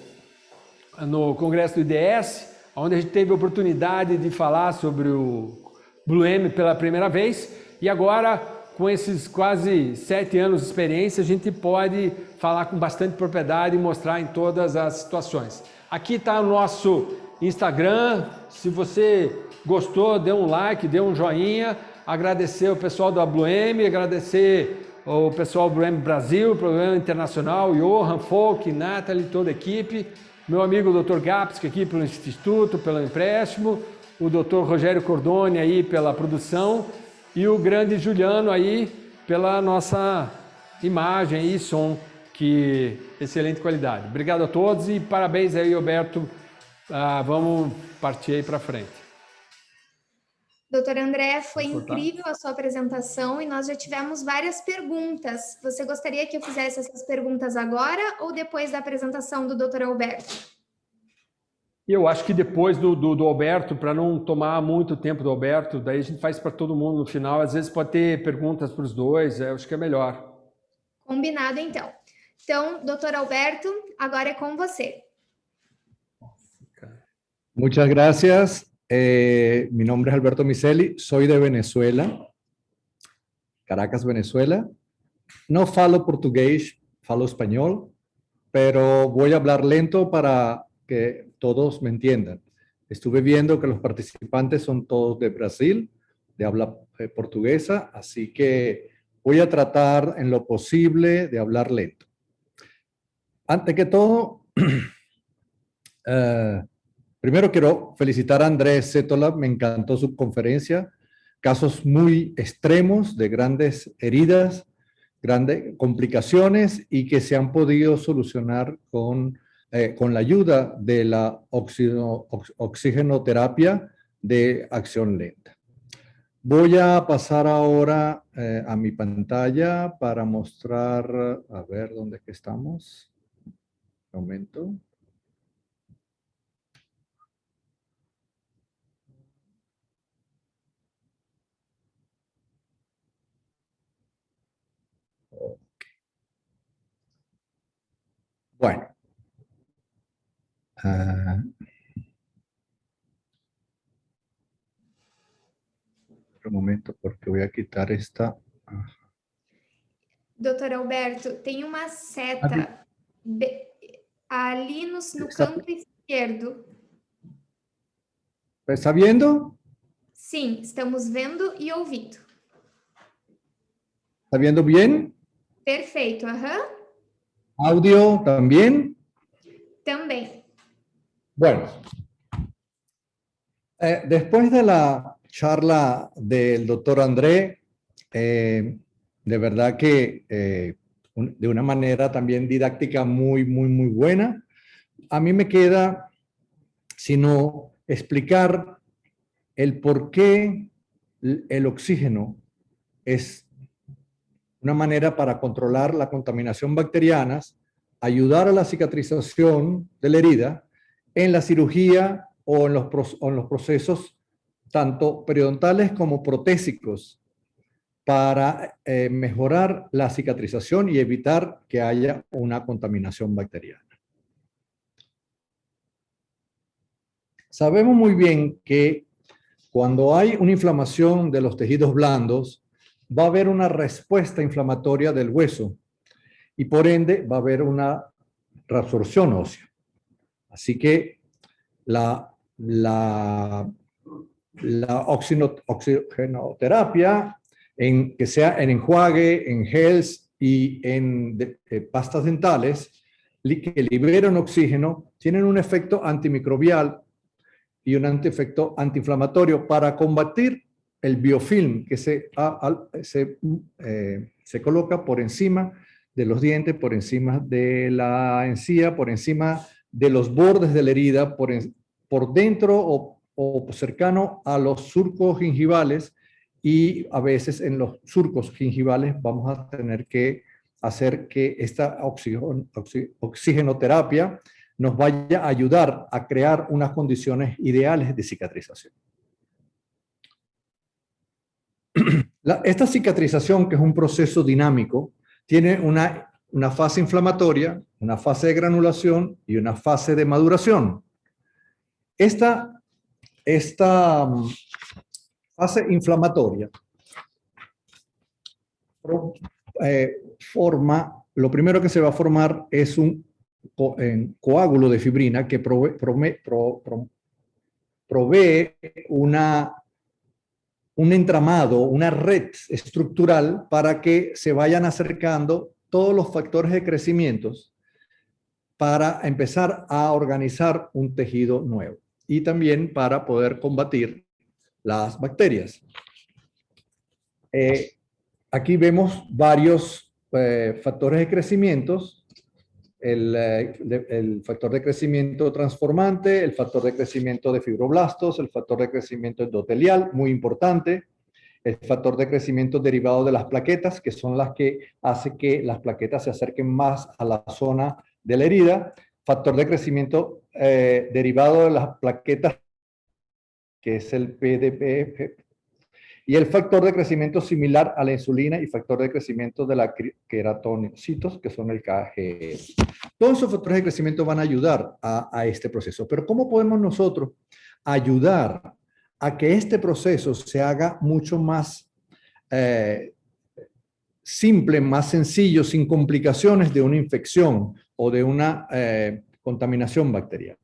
congresso do IDS, onde a gente teve a oportunidade de falar sobre o Bluem pela primeira vez, e agora, com esses quase 7 anos de experiência, a gente pode falar com bastante propriedade e mostrar em todas as situações. Aqui está o nosso Instagram. Se você gostou, dê um like, dê um joinha. Agradecer o pessoal da Bluem, agradecer o pessoal do Bluem Brasil, Programa Internacional, Johan, Folk, Nathalie, toda a equipe, meu amigo Dr. Gapski aqui pelo Instituto, pelo empréstimo, o Dr. Rogério Cordoni aí pela produção e o grande Juliano aí pela nossa imagem e som, que excelente qualidade. Obrigado a todos e parabéns aí, Alberto. Vamos partir aí para frente. Doutor André, foi incrível a sua apresentação e nós já tivemos várias perguntas. Você gostaria que eu fizesse essas perguntas agora ou depois da apresentação do Dr. Alberto? Eu acho que depois do Alberto, para não tomar muito tempo do Alberto, daí a gente faz para todo mundo no final. Às vezes pode ter perguntas para os dois, eu acho que é melhor. Combinado, então. Então, doutor Alberto, agora é com você. Muchas gracias. Mi nombre es Alberto Miceli, soy de Venezuela, Caracas, Venezuela. No falo portugués, falo español, pero voy a hablar lento para que todos me entiendan. Estuve viendo que los participantes son todos de Brasil, de habla portuguesa, así que voy a tratar en lo posible de hablar lento. Antes que todo, primero quiero felicitar a Andrés Sétola, me encantó su conferencia, casos muy extremos de grandes heridas, grandes complicaciones y que se han podido solucionar con la ayuda de la oxigenoterapia de acción lenta. Voy a pasar ahora a mi pantalla para mostrar, a ver dónde es que estamos. Un momento. Bueno. Un momento, porque voy a quitar esta. Doutor Alberto, tem uma seta ali no canto esquerdo. ¿Está viendo? Sim, estamos vendo e ouvindo. ¿Está viendo bien? Perfeito, aham. ¿Audio también? Também. Bueno, después de la charla del doctor André, de verdad que de una manera también didáctica muy buena, a mí me queda sino explicar el por qué el oxígeno es una manera para controlar la contaminación bacteriana, ayudar a la cicatrización de la herida en la cirugía o en los procesos tanto periodontales como protésicos para mejorar la cicatrización y evitar que haya una contaminación bacteriana. Sabemos muy bien que cuando hay una inflamación de los tejidos blandos, va a haber una respuesta inflamatoria del hueso y por ende va a haber una reabsorción ósea. Así que la oxigenoterapia, que sea en enjuague, en gels y en pastas dentales, que liberan oxígeno, tienen un efecto antimicrobial y un efecto antiinflamatorio para combatir el biofilm que se coloca por encima de los dientes, por encima de la encía, por encima de los bordes de la herida, por dentro o cercano a los surcos gingivales, y a veces en los surcos gingivales vamos a tener que hacer que esta oxigenoterapia nos vaya a ayudar a crear unas condiciones ideales de cicatrización. Esta cicatrización, que es un proceso dinámico, tiene una fase inflamatoria, una fase de granulación y una fase de maduración. Esta fase inflamatoria lo primero que se va a formar es un coágulo de fibrina que provee un entramado, una red estructural para que se vayan acercando todos los factores de crecimiento para empezar a organizar un tejido nuevo y también para poder combatir las bacterias. Aquí vemos varios factores de crecimiento, el factor de crecimiento transformante, el factor de crecimiento de fibroblastos, el factor de crecimiento endotelial, muy importante, el factor de crecimiento derivado de las plaquetas, que son las que hacen que las plaquetas se acerquen más a la zona de la herida, factor de crecimiento derivado de las plaquetas, que es el PDP, y el factor de crecimiento similar a la insulina y factor de crecimiento de la queratonocitos, que son el KGL. Todos esos factores de crecimiento van a ayudar a este proceso. Pero ¿cómo podemos nosotros ayudar a que este proceso se haga mucho más simple, más sencillo, sin complicaciones de una infección o de una contaminación bacteriana?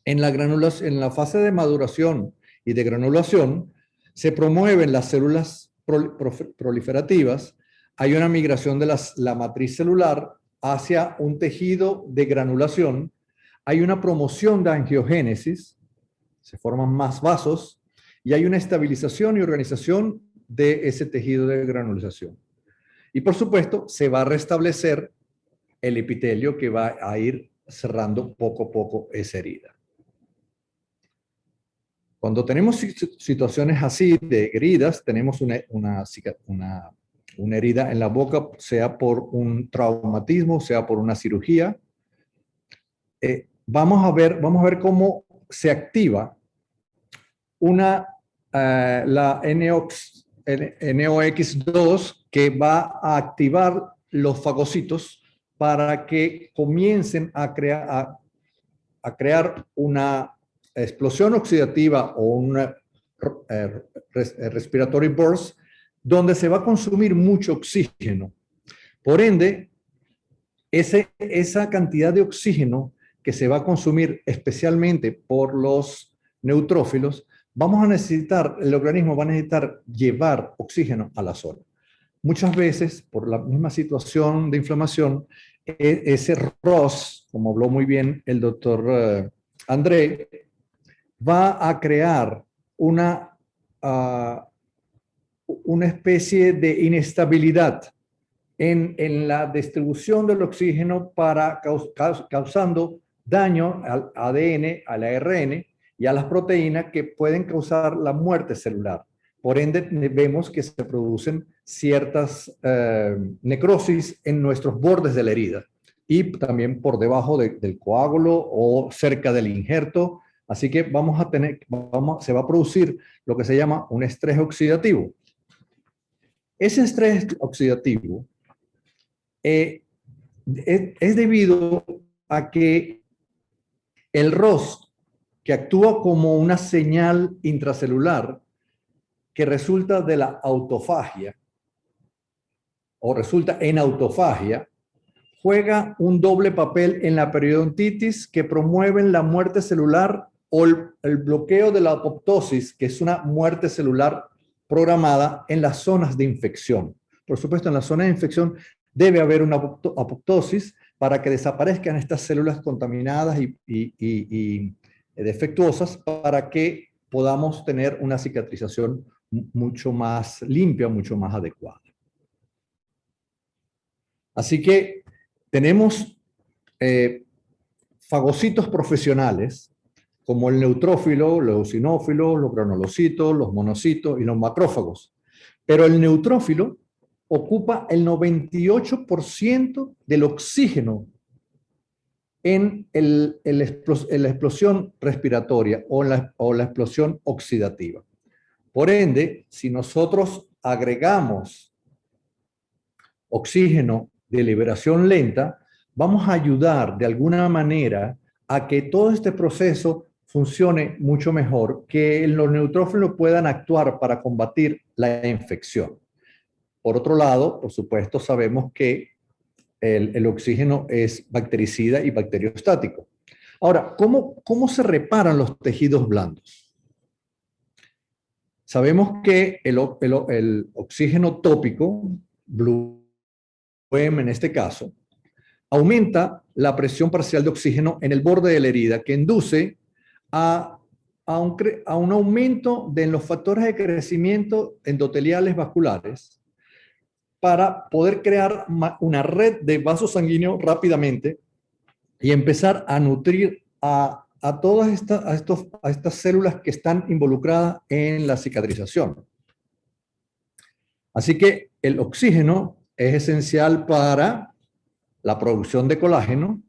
En la fase de maduración y de granulación, se promueven las células proliferativas, hay una migración de la matriz celular hacia un tejido de granulación, hay una promoción de angiogénesis, se forman más vasos, y hay una estabilización y organización de ese tejido de granulación. Y por supuesto, se va a restablecer el epitelio que va a ir cerrando poco a poco esa herida. Cuando tenemos situaciones así de heridas, tenemos una herida en la boca, sea por un traumatismo, sea por una cirugía. Vamos a ver cómo se activa la NOx2, que va a activar los fagocitos para que comiencen a crear una explosión oxidativa o un respiratory burst, donde se va a consumir mucho oxígeno. Por ende, esa cantidad de oxígeno que se va a consumir especialmente por los neutrófilos, el organismo va a necesitar llevar oxígeno a la zona. Muchas veces, por la misma situación de inflamación, ese ROS, como habló muy bien el doctor André, va a crear una especie de inestabilidad en la distribución del oxígeno, causando daño al ADN, al ARN y a las proteínas, que pueden causar la muerte celular. Por ende, vemos que se producen ciertas necrosis en nuestros bordes de la herida y también por debajo del coágulo o cerca del injerto. Así que se va a producir lo que se llama un estrés oxidativo. Ese estrés oxidativo es debido a que el ROS, que actúa como una señal intracelular que resulta de la autofagia o resulta en autofagia, juega un doble papel en la periodontitis, que promueven la muerte celular o el bloqueo de la apoptosis, que es una muerte celular programada en las zonas de infección. Por supuesto, en la zona de infección debe haber una apoptosis para que desaparezcan estas células contaminadas y defectuosas para que podamos tener una cicatrización mucho más limpia, mucho más adecuada. Así que tenemos fagocitos profesionales como el neutrófilo, los eosinófilos, los granulocitos, los monocitos y los macrófagos. Pero el neutrófilo ocupa el 98% del oxígeno en la explosión respiratoria o la explosión oxidativa. Por ende, si nosotros agregamos oxígeno de liberación lenta, vamos a ayudar de alguna manera a que todo este proceso funcione mucho mejor, que los neutrófilos puedan actuar para combatir la infección. Por otro lado, por supuesto, sabemos que el oxígeno es bactericida y bacteriostático. Ahora, ¿cómo se reparan los tejidos blandos? Sabemos que el oxígeno tópico, Blue M en este caso, aumenta la presión parcial de oxígeno en el borde de la herida, que induce a un aumento de los factores de crecimiento endoteliales vasculares para poder crear una red de vasos sanguíneos rápidamente y empezar a nutrir a todas estas células que están involucradas en la cicatrización. Así que el oxígeno es esencial para la producción de colágeno,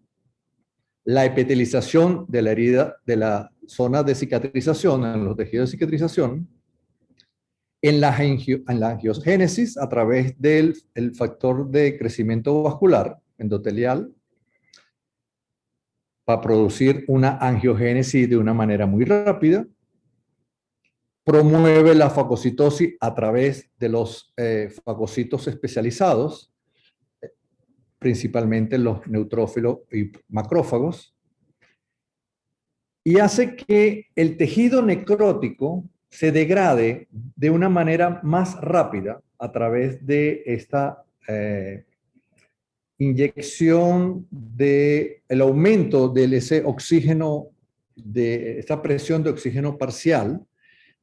la epitelización de la herida, de la zona de cicatrización, en los tejidos de cicatrización, en la angiogénesis a través del factor de crecimiento vascular endotelial, para producir una angiogénesis de una manera muy rápida. Promueve la fagocitosis a través de los fagocitos especializados, principalmente los neutrófilos y macrófagos, y hace que el tejido necrótico se degrade de una manera más rápida a través de esta inyección del aumento de ese oxígeno, de esta presión de oxígeno parcial,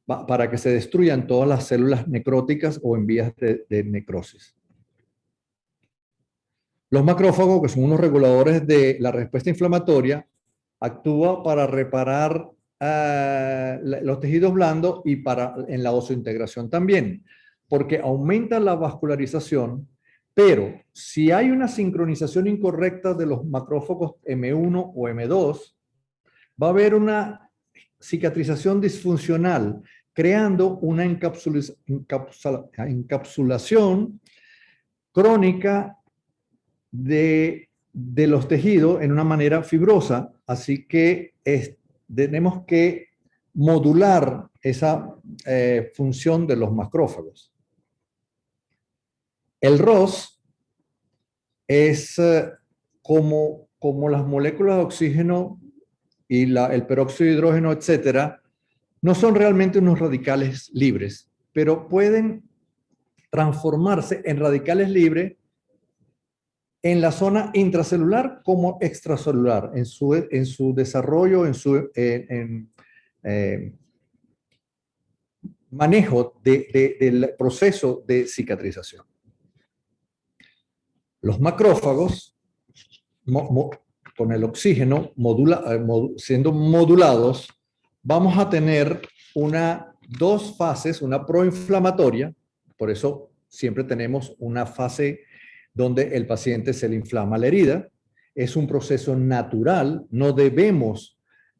para que se destruyan todas las células necróticas o en vías de necrosis. Los macrófagos, que son unos reguladores de la respuesta inflamatoria, actúan para reparar los tejidos blandos y en la osseointegración también, porque aumenta la vascularización, pero si hay una sincronización incorrecta de los macrófagos M1 o M2, va a haber una cicatrización disfuncional, creando una encapsulación crónica de los tejidos en una manera fibrosa, así que tenemos que modular esa función de los macrófagos. El ROS es como las moléculas de oxígeno y el peróxido de hidrógeno, etcétera, no son realmente unos radicales libres, pero pueden transformarse en radicales libres en la zona intracelular como extracelular, en su desarrollo, en su manejo del proceso de cicatrización. Los macrófagos, con el oxígeno siendo modulados, vamos a tener dos fases, una proinflamatoria, por eso siempre tenemos una fase donde el paciente se le inflama la herida. Es un proceso natural, no debemos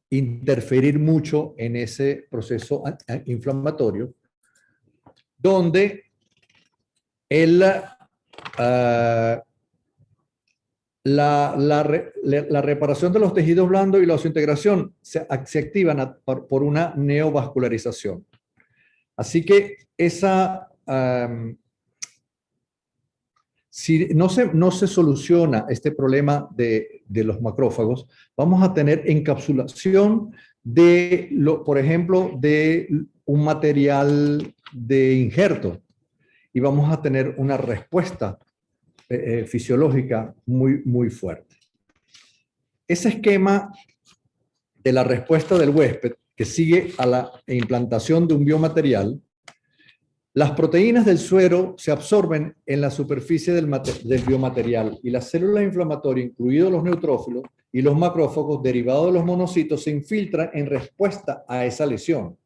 interferir mucho en ese proceso inflamatorio, donde la reparación de los tejidos blandos y la oseointegración se activan por una neovascularización. Así que si no se soluciona este problema de los macrófagos, vamos a tener encapsulación por ejemplo, de un material de injerto, y vamos a tener una respuesta fisiológica muy, muy fuerte. Ese esquema de la respuesta del huésped que sigue a la implantación de un biomaterial, las proteínas del suero se absorben en la superficie del biomaterial y las células inflamatorias, incluidos los neutrófilos y los macrófagos derivados de los monocitos, se infiltran en respuesta a esa lesión.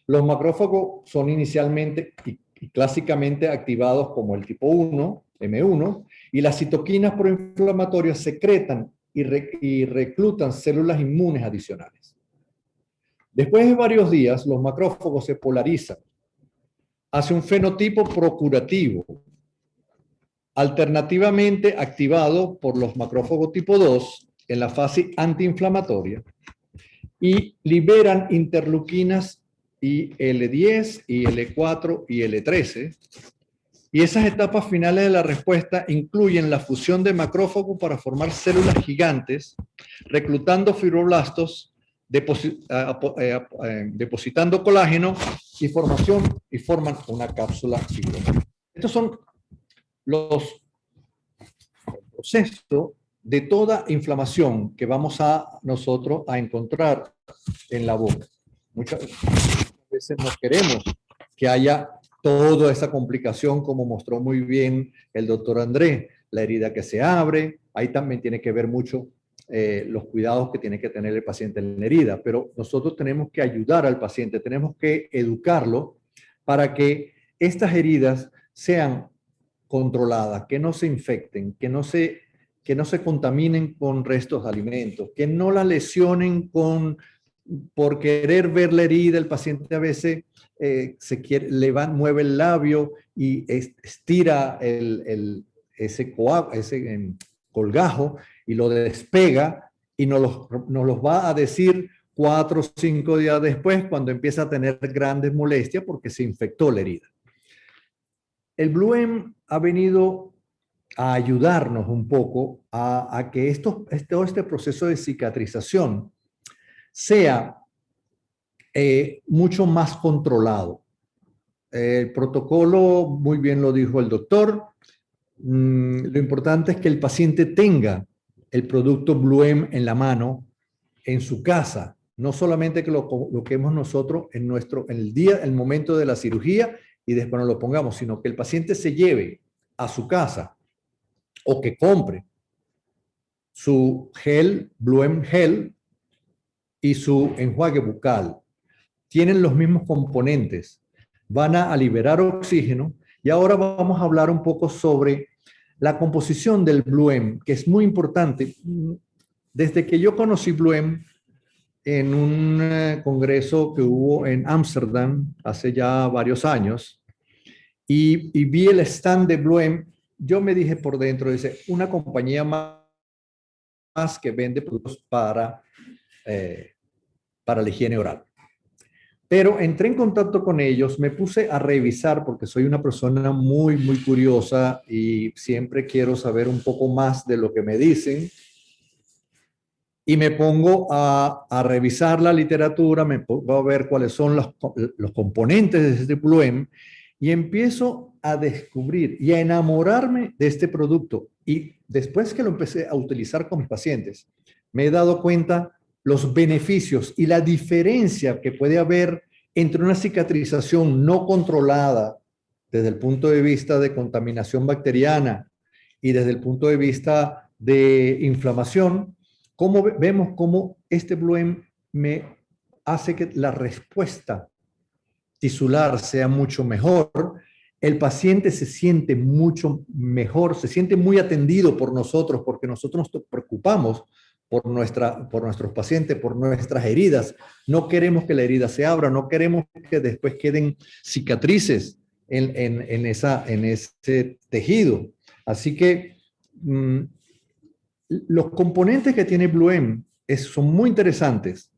Los macrófagos son inicialmente y clásicamente activados como el tipo 1, M1, y las citoquinas proinflamatorias secretan y reclutan células inmunes adicionales. Después de varios días, los macrófagos se polarizan hacia un fenotipo procurativo, alternativamente activado por los macrófagos tipo 2 en la fase antiinflamatoria y liberan interleuquinas IL-10, IL-4 y IL-13. Y esas etapas finales de la respuesta incluyen la fusión de macrófagos para formar células gigantes, reclutando fibroblastos, depositando colágeno y forman una cápsula fibrosa. Estos son los procesos de toda inflamación que vamos nosotros a encontrar en la boca. Muchas veces no queremos que haya toda esa complicación, como mostró muy bien el doctor André, la herida que se abre. Ahí también tiene que ver mucho los cuidados que tiene que tener el paciente en la herida, pero nosotros tenemos que ayudar al paciente, tenemos que educarlo para que estas heridas sean controladas, que no se infecten, que no se contaminen con restos de alimentos, que no la lesionen por querer ver la herida. El paciente a veces mueve el labio y estira ese colgajo y lo despega y nos los va a decir 4 o 5 días después, cuando empieza a tener grandes molestias porque se infectó la herida. El Bluem ha venido a ayudarnos un poco a que todo este proceso de cicatrización sea mucho más controlado. El protocolo, muy bien lo dijo el doctor, lo importante es que el paciente tenga el producto Bluem en la mano, en su casa, no solamente que lo coloquemos nosotros en el momento de la cirugía y después nos lo pongamos, sino que el paciente se lleve a su casa o que compre su gel, Bluem Gel, y su enjuague bucal. Tienen los mismos componentes, van a liberar oxígeno. Y ahora vamos a hablar un poco sobre la composición del Bluem, que es muy importante. Desde que yo conocí Bluem en un congreso que hubo en Ámsterdam hace ya varios años, y vi el stand de Bluem, yo me dije por dentro, dice, una compañía más que vende productos para la higiene oral. Pero entré en contacto con ellos, me puse a revisar porque soy una persona muy, muy curiosa y siempre quiero saber un poco más de lo que me dicen. Y me pongo a revisar la literatura, me pongo a ver cuáles son los componentes de este Bluem y empiezo a descubrir y a enamorarme de este producto. Y después que lo empecé a utilizar con mis pacientes, me he dado cuenta los beneficios y la diferencia que puede haber entre una cicatrización no controlada desde el punto de vista de contaminación bacteriana y desde el punto de vista de inflamación. Vemos cómo este Bluem me hace que la respuesta tisular sea mucho mejor, el paciente se siente mucho mejor, se siente muy atendido por nosotros, porque nosotros nos preocupamos por nuestros pacientes, por nuestras heridas. No queremos que la herida se abra, no queremos que después queden cicatrices en ese tejido. Así que los componentes que tiene Bluem son muy interesantes,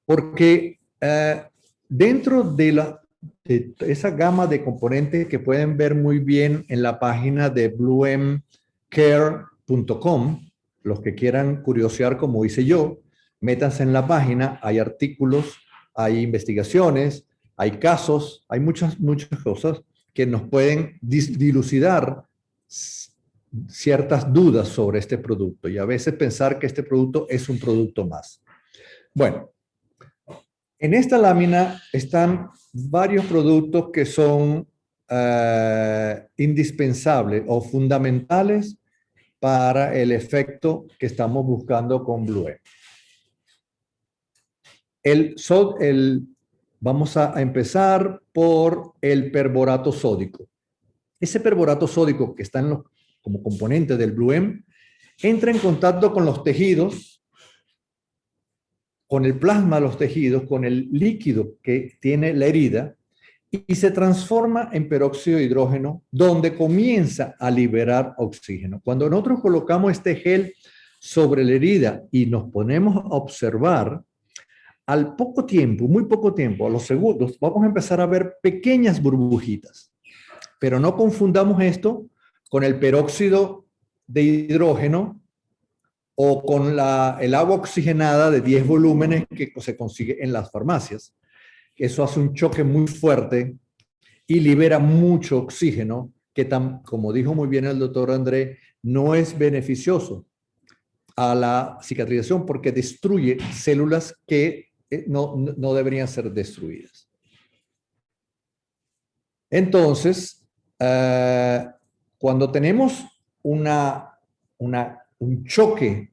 porque dentro de esa gama de componentes que pueden ver muy bien en la página de bluemcare.com, los que quieran curiosear como hice yo, métanse en la página, hay artículos, hay investigaciones, hay casos, hay muchas cosas que nos pueden dilucidar ciertas dudas sobre este producto y a veces pensar que este producto es un producto más. Bueno, en esta lámina están varios productos que son indispensables o fundamentales para el efecto que estamos buscando con BlueM. Vamos a empezar por el perborato sódico. Ese perborato sódico que está como componente del BlueM entra en contacto con los tejidos, con el plasma de los tejidos, con el líquido que tiene la herida y se transforma en peróxido de hidrógeno, donde comienza a liberar oxígeno. Cuando nosotros colocamos este gel sobre la herida y nos ponemos a observar, al poco tiempo, muy poco tiempo, a los segundos, vamos a empezar a ver pequeñas burbujitas. Pero no confundamos esto con el peróxido de hidrógeno o con el agua oxigenada de 10 volúmenes que se consigue en las farmacias. Eso hace un choque muy fuerte y libera mucho oxígeno que, como dijo muy bien el doctor André, no es beneficioso a la cicatrización porque destruye células que no deberían ser destruidas. Entonces, cuando tenemos un choque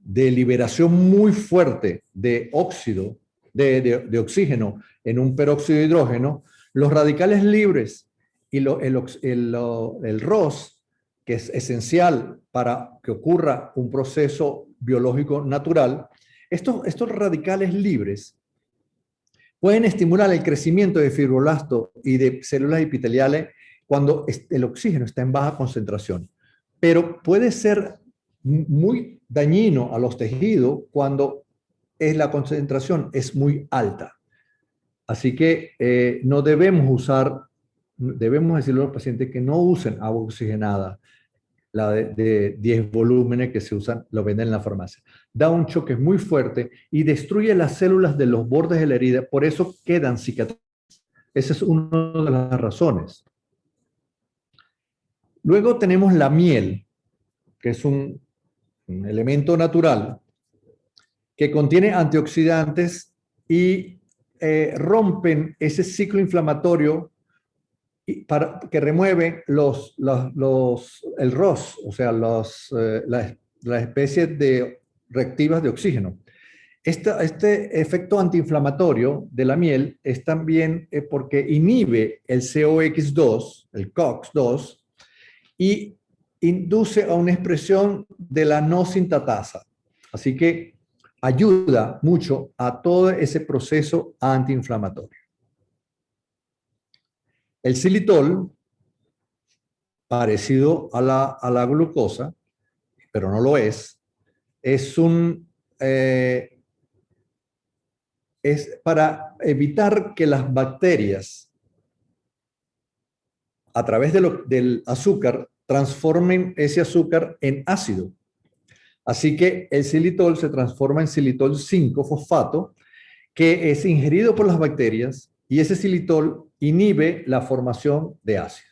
de liberación muy fuerte de óxido, de oxígeno en un peróxido de hidrógeno, los radicales libres y el ROS, que es esencial para que ocurra un proceso biológico natural, estos radicales libres pueden estimular el crecimiento de fibroblastos y de células epiteliales cuando el oxígeno está en baja concentración. Pero puede ser muy dañino a los tejidos cuando la concentración es muy alta. Así que no debemos decirle a los pacientes que no usen agua oxigenada, la de 10 volúmenes que se usan, lo venden en la farmacia. Da un choque muy fuerte y destruye las células de los bordes de la herida, por eso quedan cicatrices. Esa es una de las razones. Luego tenemos la miel, que es un elemento natural que contiene antioxidantes y rompen ese ciclo inflamatorio para que remueve el ROS, o sea, las especies de reactivas de oxígeno. Este efecto antiinflamatorio de la miel es también porque inhibe el COX2, el COX2, y induce a una expresión de la no sintatasa. Así que ayuda mucho a todo ese proceso antiinflamatorio. El xilitol, parecido a la glucosa, pero no lo es para evitar que las bacterias, a través del azúcar, transformen ese azúcar en ácido. Así que el xilitol se transforma en xilitol 5-fosfato, que es ingerido por las bacterias, y ese xilitol inhibe la formación de ácido.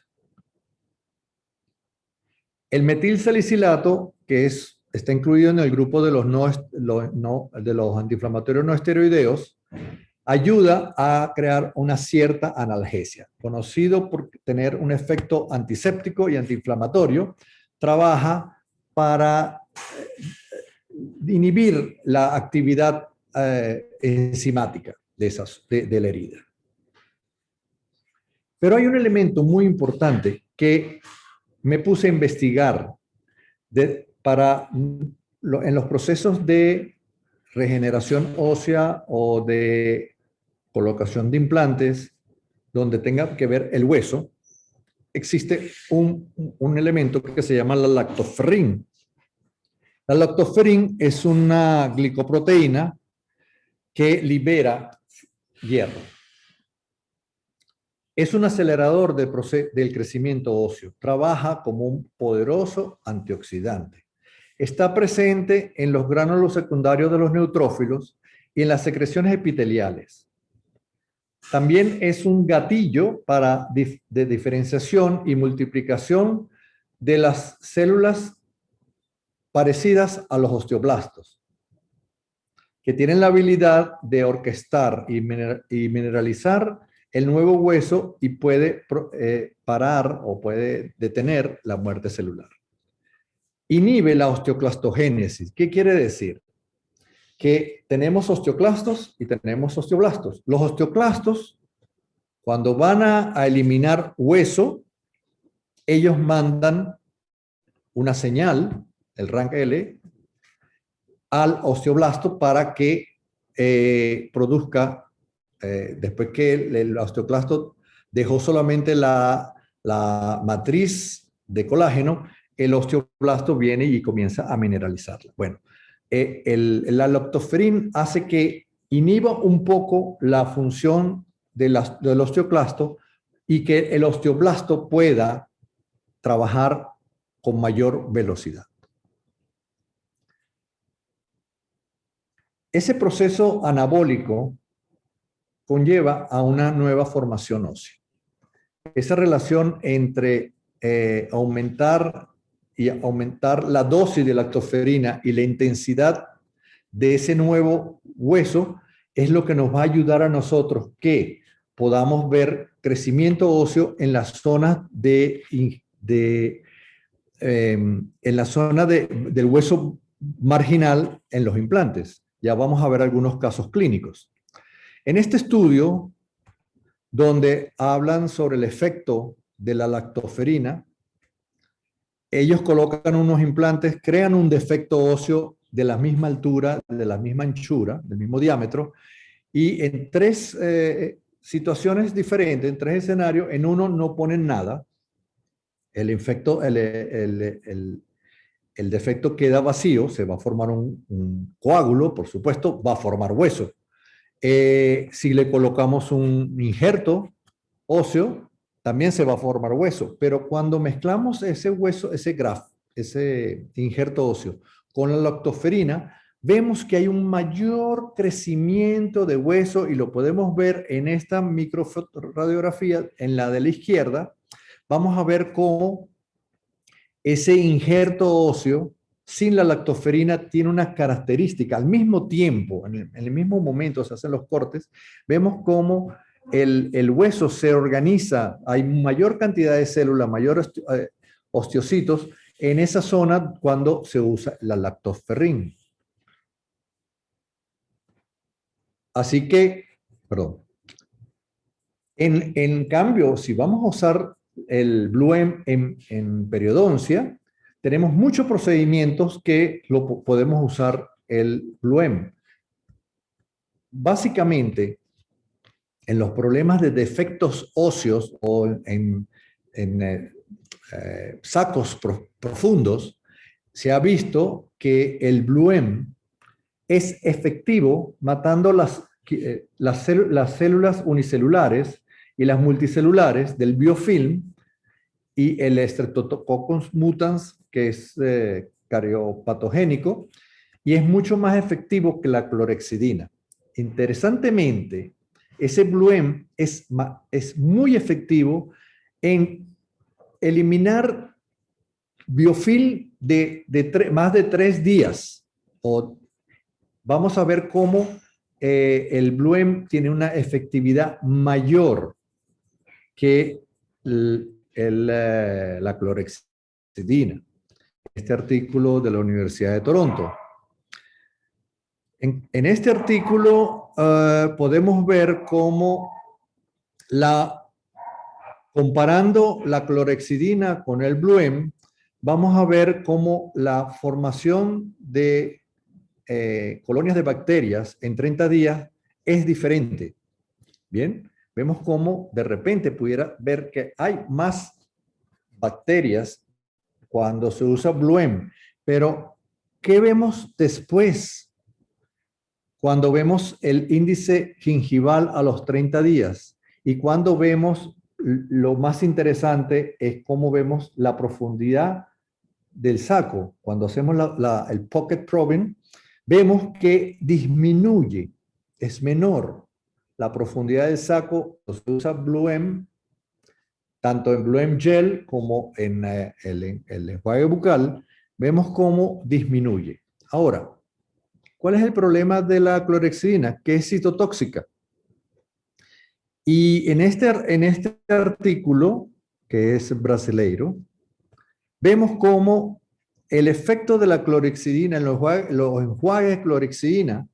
El metilsalicilato, que está incluido en el grupo de los antiinflamatorios no esteroideos, ayuda a crear una cierta analgesia. Conocido por tener un efecto antiséptico y antiinflamatorio, trabaja para inhibir la actividad enzimática de la herida. Pero hay un elemento muy importante que me puse a investigar en los procesos de regeneración ósea o de colocación de implantes, donde tenga que ver el hueso. Existe un elemento que se llama la lactoferrin. La lactoferrin es una glicoproteína que libera hierro. Es un acelerador del crecimiento óseo. Trabaja como un poderoso antioxidante. Está presente en los gránulos secundarios de los neutrófilos y en las secreciones epiteliales. También es un gatillo de diferenciación y multiplicación de las células parecidas a los osteoblastos. que tienen la habilidad de orquestar y mineralizar el nuevo hueso y puede parar o puede detener la muerte celular. Inhibe la osteoclastogénesis. ¿Qué quiere decir? Que tenemos osteoclastos y tenemos osteoblastos. Los osteoclastos, cuando van a eliminar hueso, ellos mandan una señal, el RANKL, al osteoblasto para que produzca, después que el osteoclasto dejó solamente la matriz de colágeno, el osteoblasto viene y comienza a mineralizarla. Bueno, la lactoferrin hace que inhiba un poco la función del osteoclasto y que el osteoblasto pueda trabajar con mayor velocidad. Ese proceso anabólico conlleva a una nueva formación ósea. Esa relación entre aumentar la dosis de lactoferrina y la intensidad de ese nuevo hueso es lo que nos va a ayudar a nosotros que podamos ver crecimiento óseo en las zonas del hueso marginal en los implantes. Ya vamos a ver algunos casos clínicos. En este estudio, donde hablan sobre el efecto de la lactoferrina, ellos colocan unos implantes, crean un defecto óseo de la misma altura, de la misma anchura, del mismo diámetro, y en tres situaciones diferentes, en tres escenarios, en uno no ponen nada, el defecto queda vacío, se va a formar un coágulo, por supuesto, va a formar hueso. Si le colocamos un injerto óseo, también se va a formar hueso, pero cuando mezclamos ese hueso, ese injerto óseo con la lactoferrina, vemos que hay un mayor crecimiento de hueso y lo podemos ver en esta microradiografía, en la de la izquierda. Vamos a ver cómo ese injerto óseo sin la lactoferrina tiene una característica. Al mismo tiempo, en el mismo momento se hacen los cortes, vemos cómo el hueso se organiza, hay mayor cantidad de células, mayor osteocitos en esa zona cuando se usa la lactoferrina. Así que, perdón. En cambio, si vamos a usar el BLUEM en periodoncia, tenemos muchos procedimientos que podemos usar el BLUEM. Básicamente, en los problemas de defectos óseos o en sacos profundos, se ha visto que el BLUEM es efectivo matando las células unicelulares y las multicelulares del biofilm y el Streptococcus mutans, que es cariopatogénico, y es mucho más efectivo que la clorexidina. Interesantemente, ese BLUEM es muy efectivo en eliminar biofilm de más de 3 días. Vamos a ver cómo el BLUEM tiene una efectividad mayor que la clorexidina. Este artículo de la Universidad de Toronto. En este artículo podemos ver cómo comparando la clorexidina con el BLUEM, vamos a ver cómo la formación de colonias de bacterias en 30 días es diferente. Bien, vemos cómo de repente pudiera ver que hay más bacterias cuando se usa BLUEM, pero ¿qué vemos después? Cuando vemos el índice gingival a los 30 días y cuando vemos, lo más interesante es cómo vemos la profundidad del saco. Cuando hacemos el pocket probing, vemos que disminuye, es menor la profundidad del saco. Se usa BLUEM, tanto en BLUEM gel como en el enjuague bucal, vemos cómo disminuye. Ahora, ¿Cuál es el problema de la clorhexidina? Que es citotóxica. Y en este artículo, que es brasileiro, vemos cómo el efecto de la clorhexidina en los enjuagues de clorhexidina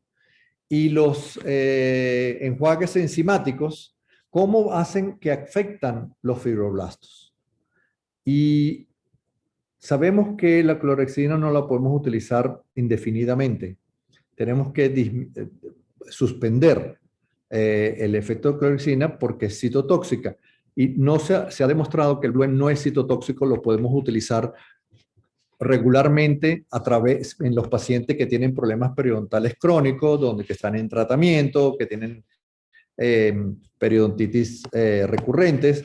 y los enjuagues enzimáticos, cómo hacen que afectan los fibroblastos. Y sabemos que la clorhexidina no la podemos utilizar indefinidamente. Tenemos que suspender el efecto de clorhexidina porque es citotóxica. Y no se ha demostrado que el BLUEM no es citotóxico, lo podemos utilizar regularmente en los pacientes que tienen problemas periodontales crónicos, que están en tratamiento, que tienen periodontitis recurrentes.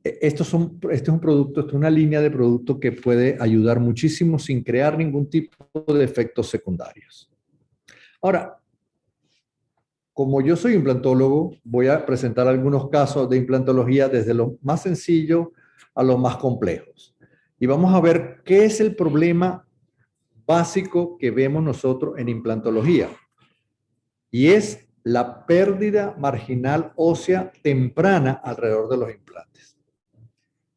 Este es un producto, esto es una línea de producto que puede ayudar muchísimo sin crear ningún tipo de efectos secundarios. Ahora, como yo soy implantólogo, voy a presentar algunos casos de implantología desde lo más sencillo a los más complejos. Y vamos a ver qué es el problema básico que vemos nosotros en implantología. Y es la pérdida marginal ósea temprana alrededor de los implantes.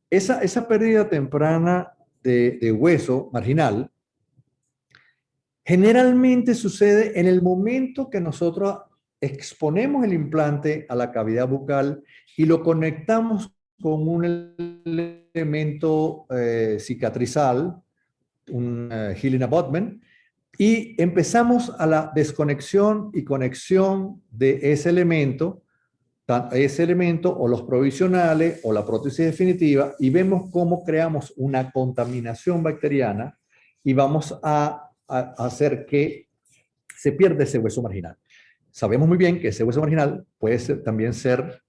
Esa pérdida temprana de hueso marginal generalmente sucede en el momento que nosotros exponemos el implante a la cavidad bucal y lo conectamos con un elemento cicatrizal, un healing abutment, y empezamos a la desconexión y conexión de ese elemento o los provisionales o la prótesis definitiva, y vemos cómo creamos una contaminación bacteriana y vamos a hacer que se pierda ese hueso marginal. Sabemos muy bien que ese hueso marginal puede también ser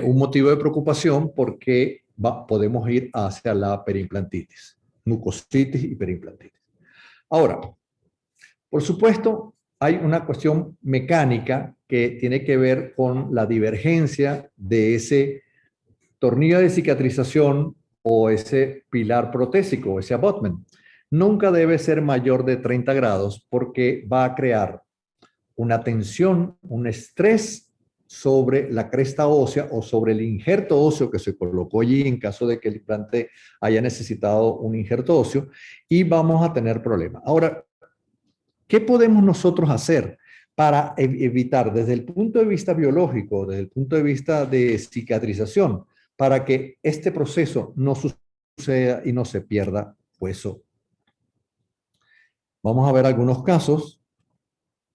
un motivo de preocupación porque podemos ir hacia la periimplantitis, mucositis y periimplantitis. Ahora, por supuesto, hay una cuestión mecánica que tiene que ver con la divergencia de ese tornillo de cicatrización o ese pilar protésico, ese abutment. Nunca debe ser mayor de 30 grados porque va a crear una tensión, un estrés sobre la cresta ósea o sobre el injerto óseo que se colocó allí en caso de que el implante haya necesitado un injerto óseo, y vamos a tener problemas. Ahora, ¿qué podemos nosotros hacer para evitar desde el punto de vista biológico, desde el punto de vista de cicatrización, para que este proceso no suceda y no se pierda hueso? Vamos a ver algunos casos.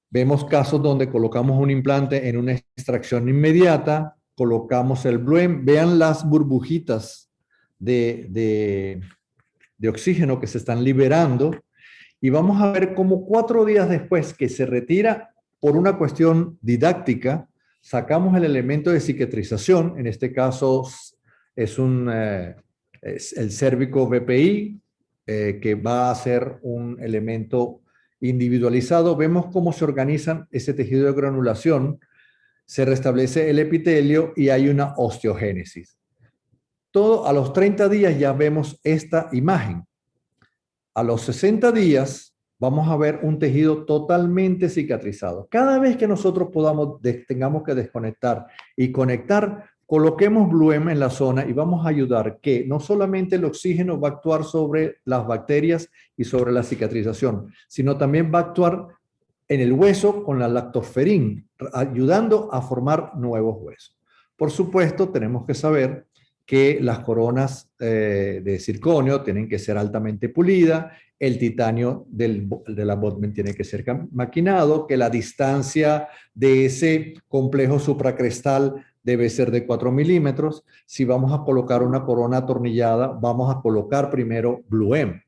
Vemos casos donde colocamos un implante en una extracción inmediata, colocamos el BLUEM, vean las burbujitas de oxígeno que se están liberando, y vamos a ver cómo 4 días después que se retira por una cuestión didáctica, sacamos el elemento de cicatrización, en este caso es el cérvico VPI, que va a ser un elemento individualizado. Vemos cómo se organizan ese tejido de granulación, se restablece el epitelio y hay una osteogénesis. A los 30 días ya vemos esta imagen. A los 60 días vamos a ver un tejido totalmente cicatrizado. Cada vez que nosotros tengamos que desconectar y conectar, coloquemos BLUEM en la zona y vamos a ayudar que no solamente el oxígeno va a actuar sobre las bacterias y sobre la cicatrización, sino también va a actuar en el hueso con la lactoferrin, ayudando a formar nuevos huesos. Por supuesto, tenemos que saber que las coronas de circonio tienen que ser altamente pulidas, el titanio del abutment tiene que ser maquinado, que la distancia de ese complejo supracrestal debe ser de 4 milímetros. Si vamos a colocar una corona atornillada, vamos a colocar primero BLUEM.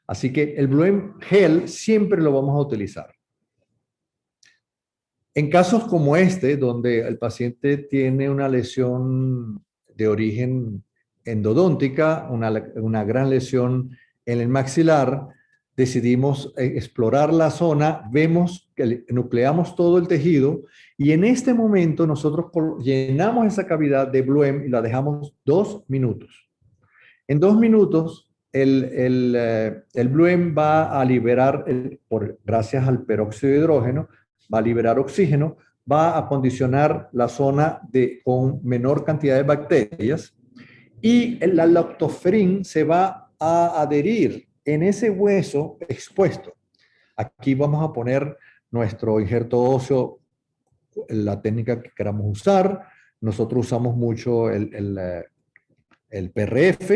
Así que el BLUEM gel siempre lo vamos a utilizar. En casos como este, donde el paciente tiene una lesión de origen endodóntica, una gran lesión en el maxilar, decidimos explorar la zona, vemos que nucleamos todo el tejido y en este momento nosotros llenamos esa cavidad de BLUEM y la dejamos 2 minutos. En 2 minutos el Bluem va a liberar, gracias al peróxido de hidrógeno, va a liberar oxígeno, va a acondicionar la zona con menor cantidad de bacterias y la lactoferrin se va a adherir en ese hueso expuesto. Aquí vamos a poner nuestro injerto óseo, la técnica que queramos usar. Nosotros usamos mucho el PRF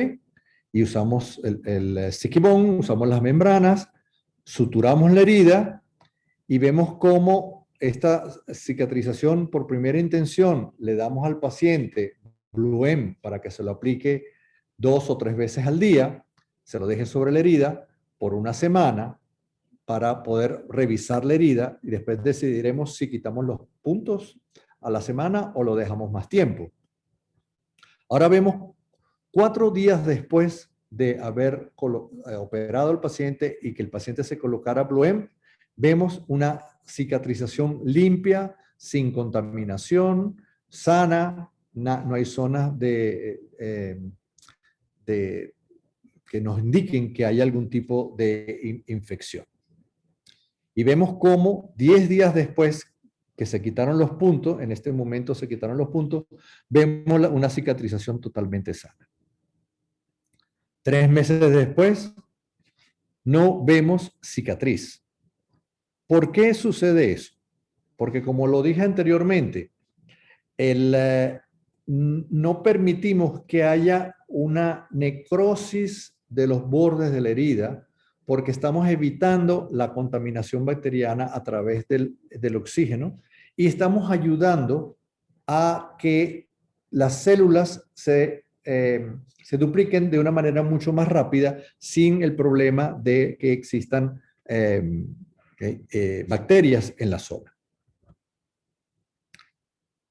y usamos el sticky bone, usamos las membranas, suturamos la herida y vemos cómo esta cicatrización por primera intención le damos al paciente Bluem para que se lo aplique 2 o 3 veces al día, se lo deje sobre la herida por una semana para poder revisar la herida y después decidiremos si quitamos los puntos a la semana o lo dejamos más tiempo. Ahora vemos 4 días después de haber operado al paciente y que el paciente se colocara Bluem, vemos una cicatrización limpia, sin contaminación, sana, no hay zonas que nos indiquen que hay algún tipo de infección. Y vemos cómo 10 días después que se quitaron los puntos, en este momento se quitaron los puntos, vemos una cicatrización totalmente sana. 3 meses después, no vemos cicatriz. ¿Por qué sucede eso? Porque como lo dije anteriormente, no permitimos que haya una necrosis de los bordes de la herida porque estamos evitando la contaminación bacteriana a través del oxígeno y estamos ayudando a que las células se dupliquen de una manera mucho más rápida sin el problema de que existan bacterias en la zona.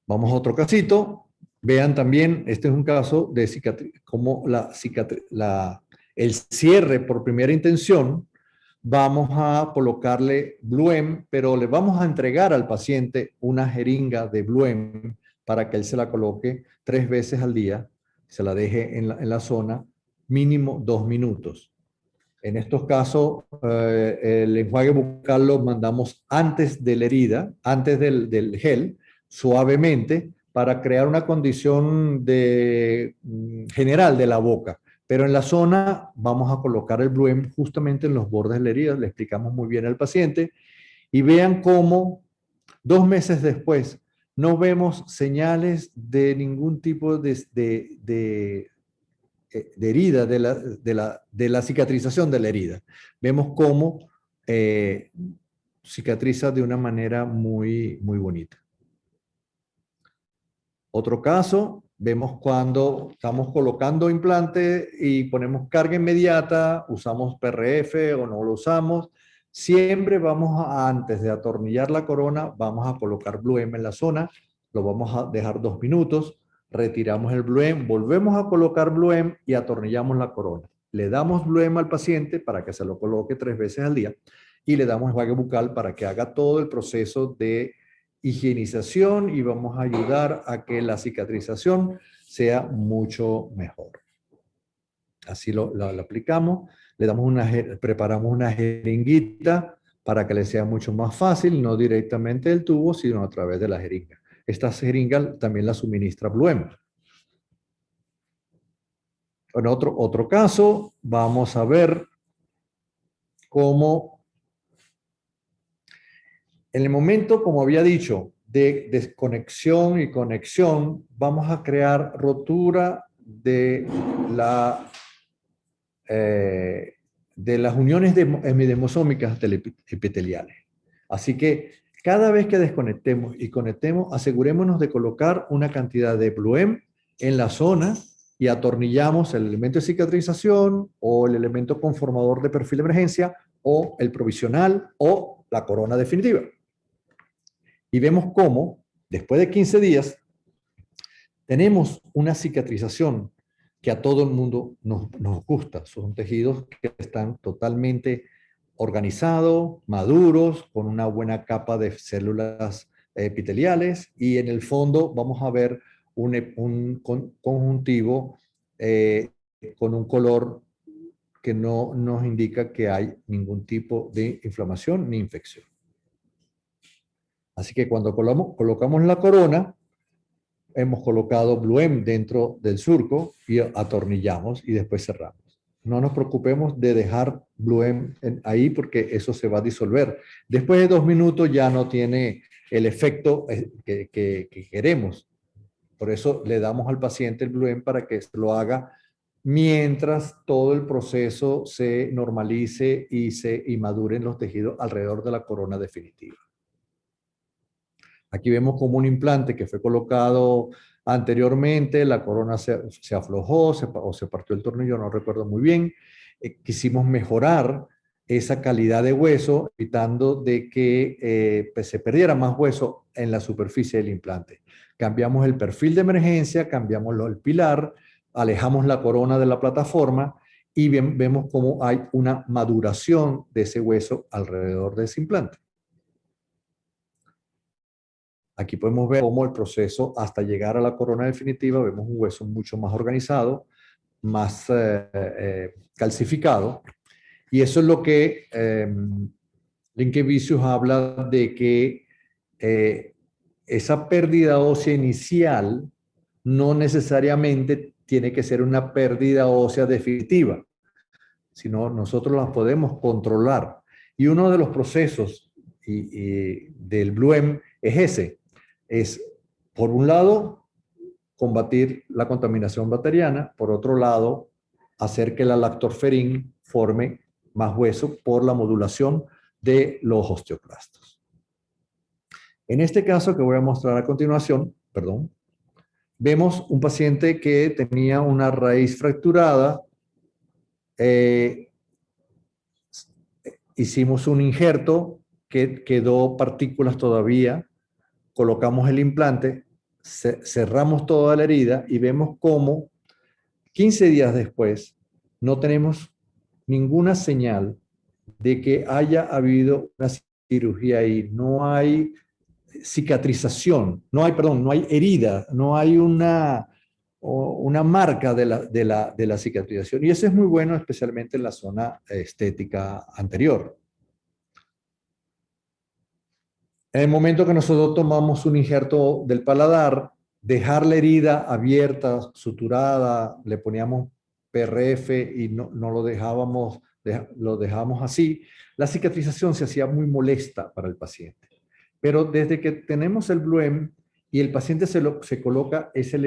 Vamos a otro casito. Vean también, este es un caso de como el cierre por primera intención. Vamos a colocarle Bluem, pero le vamos a entregar al paciente una jeringa de Bluem para que él se la coloque 3 veces al día, se la deje en la zona, mínimo 2 minutos. En estos casos, el enjuague bucal lo mandamos antes de la herida, antes del gel, suavemente, para crear una condición general de la boca. Pero en la zona vamos a colocar el Bluem justamente en los bordes de la herida, le explicamos muy bien al paciente, y vean cómo 2 meses después no vemos señales de ningún tipo de herida, de la cicatrización de la herida. Vemos cómo cicatriza de una manera muy, muy bonita. Otro caso, vemos cuando estamos colocando implante y ponemos carga inmediata, usamos PRF o no lo usamos. Siempre vamos antes de atornillar la corona, vamos a colocar Bluem en la zona, lo vamos a dejar 2 minutos, retiramos el Bluem, volvemos a colocar Bluem y atornillamos la corona. Le damos Bluem al paciente para que se lo coloque 3 veces al día y le damos enjuague bucal para que haga todo el proceso de higienización y vamos a ayudar a que la cicatrización sea mucho mejor. Así lo aplicamos, le damos preparamos una jeringuita para que le sea mucho más fácil, no directamente del tubo, sino a través de la jeringa. Esta jeringa también la suministra Bluem. En otro caso, vamos a ver cómo en el momento, como había dicho, de desconexión y conexión, vamos a crear rotura de las uniones hemidemosómicas epiteliales. Así que cada vez que desconectemos y conectemos, asegurémonos de colocar una cantidad de Bluem en la zona y atornillamos el elemento de cicatrización o el elemento conformador de perfil de emergencia o el provisional o la corona definitiva. Y vemos cómo, después de 15 días, tenemos una cicatrización que a todo el mundo nos gusta. Son tejidos que están totalmente organizados, maduros, con una buena capa de células epiteliales y en el fondo vamos a ver un conjuntivo con un color que no nos indica que hay ningún tipo de inflamación ni infección. Así que cuando colocamos la corona, hemos colocado Bluem dentro del surco y atornillamos y después cerramos. No nos preocupemos de dejar Bluem ahí porque eso se va a disolver. Después de 2 minutos ya no tiene el efecto que queremos. Por eso le damos al paciente el Bluem para que lo haga mientras todo el proceso se normalice y maduren los tejidos alrededor de la corona definitiva. Aquí vemos como un implante que fue colocado anteriormente, la corona se aflojó o se partió el tornillo, no recuerdo muy bien. Quisimos mejorar esa calidad de hueso, evitando de que pues se perdiera más hueso en la superficie del implante. Cambiamos el perfil de emergencia, cambiamos el pilar, alejamos la corona de la plataforma y vemos cómo hay una maduración de ese hueso alrededor de ese implante. Aquí podemos ver cómo el proceso hasta llegar a la corona definitiva, vemos un hueso mucho más organizado, más calcificado. Y eso es lo que Linkevicius habla de que esa pérdida ósea inicial no necesariamente tiene que ser una pérdida ósea definitiva, sino nosotros las podemos controlar. Y uno de los procesos del Bluem es ese. Es, por un lado, combatir la contaminación bacteriana, por otro lado, hacer que la lactoferrin forme más hueso por la modulación de los osteoclastos. En este caso que voy a mostrar a continuación, vemos un paciente que tenía una raíz fracturada. Hicimos un injerto que quedó partículas todavía. Colocamos el implante, cerramos toda la herida y vemos cómo 15 días después no tenemos ninguna señal de que haya habido una cirugía ahí. No hay cicatrización, no hay herida, no hay una marca de la cicatrización. Y eso es muy bueno, especialmente en la zona estética anterior. En el momento que nosotros tomamos un injerto del paladar, dejar la herida abierta, suturada, le poníamos PRF y no lo dejábamos, lo dejábamos así, la cicatrización se hacía muy molesta para el paciente. Pero desde que tenemos el Bluem y el paciente se coloca ese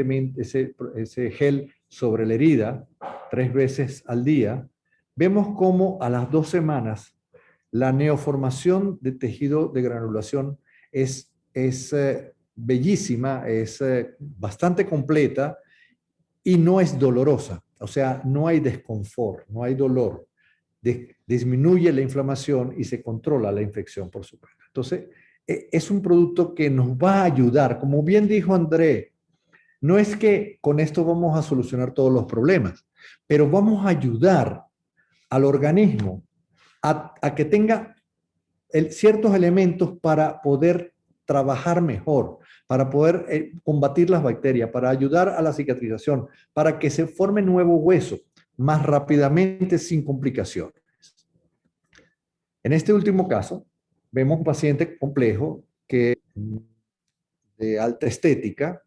gel sobre la herida 3 veces al día, vemos cómo a las 2 semanas la neoformación de tejido de granulación es bellísima, es bastante completa y no es dolorosa. O sea, no hay desconfort, no hay dolor. Disminuye la inflamación y se controla la infección, por supuesto. Entonces, es un producto que nos va a ayudar. Como bien dijo André, no es que con esto vamos a solucionar todos los problemas, pero vamos a ayudar al organismo a que tenga ciertos elementos para poder trabajar mejor, para poder combatir las bacterias, para ayudar a la cicatrización, para que se forme nuevo hueso más rápidamente sin complicaciones. En este último caso, vemos un paciente complejo de alta estética,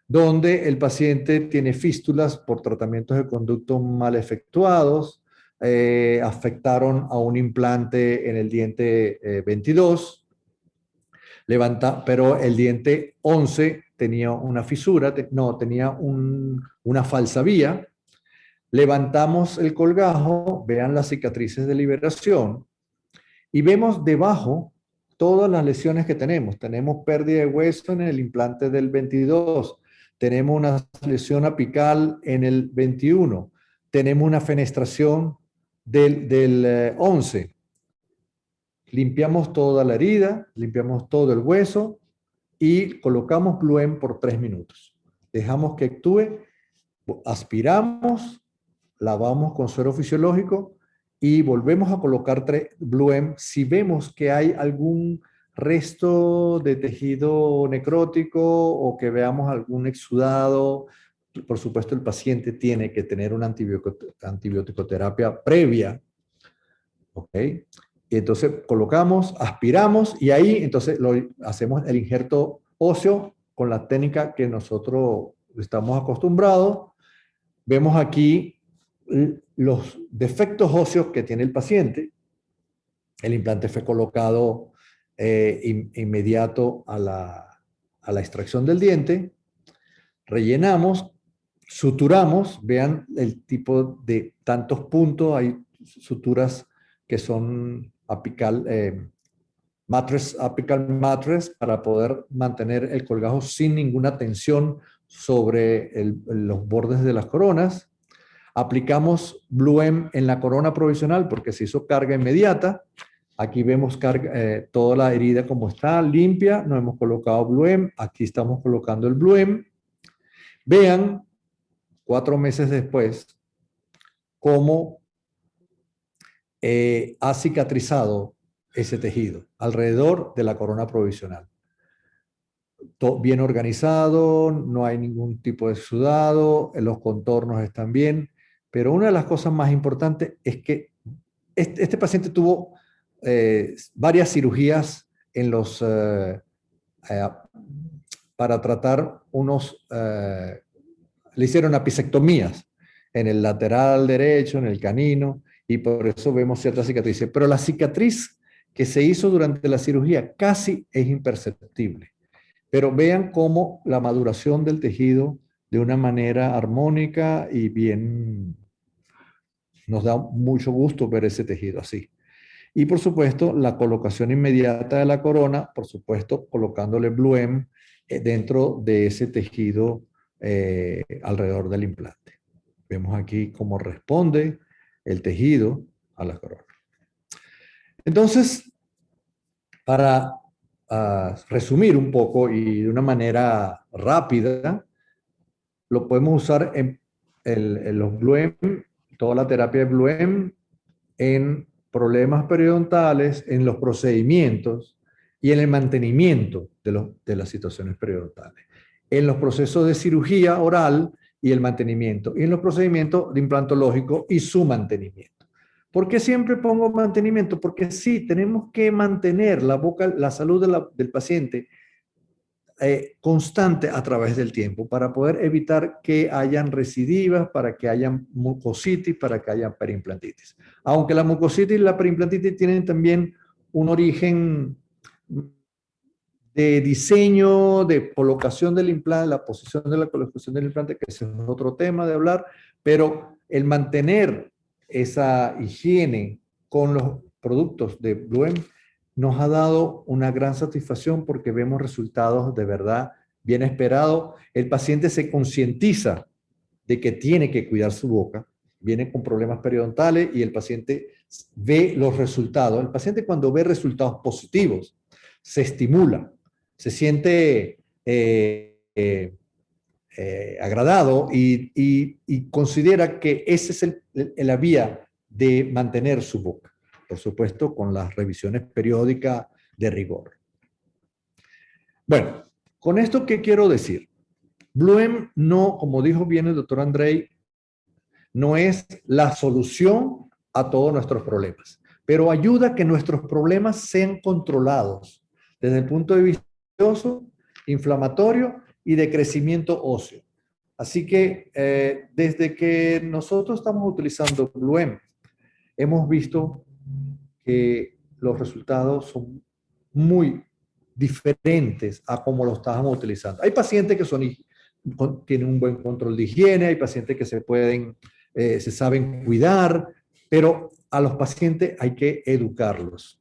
donde el paciente tiene fístulas por tratamientos de conducto mal efectuados, afectaron a un implante en el diente 22, pero el diente 11 tenía una fisura, tenía una falsa vía. Levantamos el colgajo, vean las cicatrices de liberación, y vemos debajo todas las lesiones que tenemos. Tenemos pérdida de hueso en el implante del 22, tenemos una lesión apical en el 21, tenemos una fenestración del 11. Limpiamos toda la herida, limpiamos todo el hueso y colocamos Bluem por 3 minutos. Dejamos que actúe, aspiramos, lavamos con suero fisiológico y volvemos a colocar Bluem si vemos que hay algún resto de tejido necrótico o que veamos algún exudado por supuesto, el paciente tiene que tener una antibiótico-terapia previa, ¿ok? Y entonces colocamos, aspiramos y ahí entonces hacemos el injerto óseo con la técnica que nosotros estamos acostumbrados. Vemos aquí los defectos óseos que tiene el paciente. El implante fue colocado inmediato a la extracción del diente. Rellenamos, suturamos, vean el tipo de tantos puntos, hay suturas que son apical mattress para poder mantener el colgajo sin ninguna tensión sobre los bordes de las coronas. Aplicamos Bluem en la corona provisional porque se hizo carga inmediata. Aquí vemos toda la herida como está, limpia. No hemos colocado Bluem. Aquí estamos colocando el Bluem. Vean, 4 meses después, cómo ha cicatrizado ese tejido alrededor de la corona provisional. Todo bien organizado, no hay ningún tipo de sudado, los contornos están bien, pero una de las cosas más importantes es que este paciente tuvo varias cirugías en para tratar le hicieron apicectomías en el lateral derecho, en el canino, y por eso vemos ciertas cicatrices. Pero la cicatriz que se hizo durante la cirugía casi es imperceptible. Pero vean cómo la maduración del tejido de una manera armónica y bien, nos da mucho gusto ver ese tejido así. Y por supuesto, la colocación inmediata de la corona, por supuesto, colocándole Bluem dentro de ese tejido alrededor del implante. Vemos aquí cómo responde el tejido a la corona. Entonces, para resumir un poco y de una manera rápida, lo podemos usar en los Bluem, toda la terapia de Bluem, en problemas periodontales, en los procedimientos y en el mantenimiento de las situaciones periodontales, en los procesos de cirugía oral y el mantenimiento, y en los procedimientos de implantológico y su mantenimiento. ¿Por qué siempre pongo mantenimiento? Porque sí, tenemos que mantener la salud del paciente constante a través del tiempo para poder evitar que hayan recidivas, para que hayan mucositis, para que haya periimplantitis. Aunque la mucositis y la periimplantitis tienen también un origen de diseño, de colocación del implante, la posición de la colocación del implante, que ese es otro tema de hablar, pero el mantener esa higiene con los productos de Bluem nos ha dado una gran satisfacción porque vemos resultados de verdad bien esperados. El paciente se concientiza de que tiene que cuidar su boca, viene con problemas periodontales y el paciente ve los resultados. El paciente cuando ve resultados positivos se estimula, se siente agradado y considera que esa es la vía de mantener su boca. Por supuesto, con las revisiones periódicas de rigor. Bueno, con esto, ¿qué quiero decir? Bluem no, como dijo bien el doctor Andrei, no es la solución a todos nuestros problemas, pero ayuda a que nuestros problemas sean controlados desde el punto de vista óseo, inflamatorio y de crecimiento óseo. Así que desde que nosotros estamos utilizando Bluem, hemos visto que los resultados son muy diferentes a como lo estábamos utilizando. Hay pacientes que tienen un buen control de higiene, hay pacientes que se saben cuidar, pero a los pacientes hay que educarlos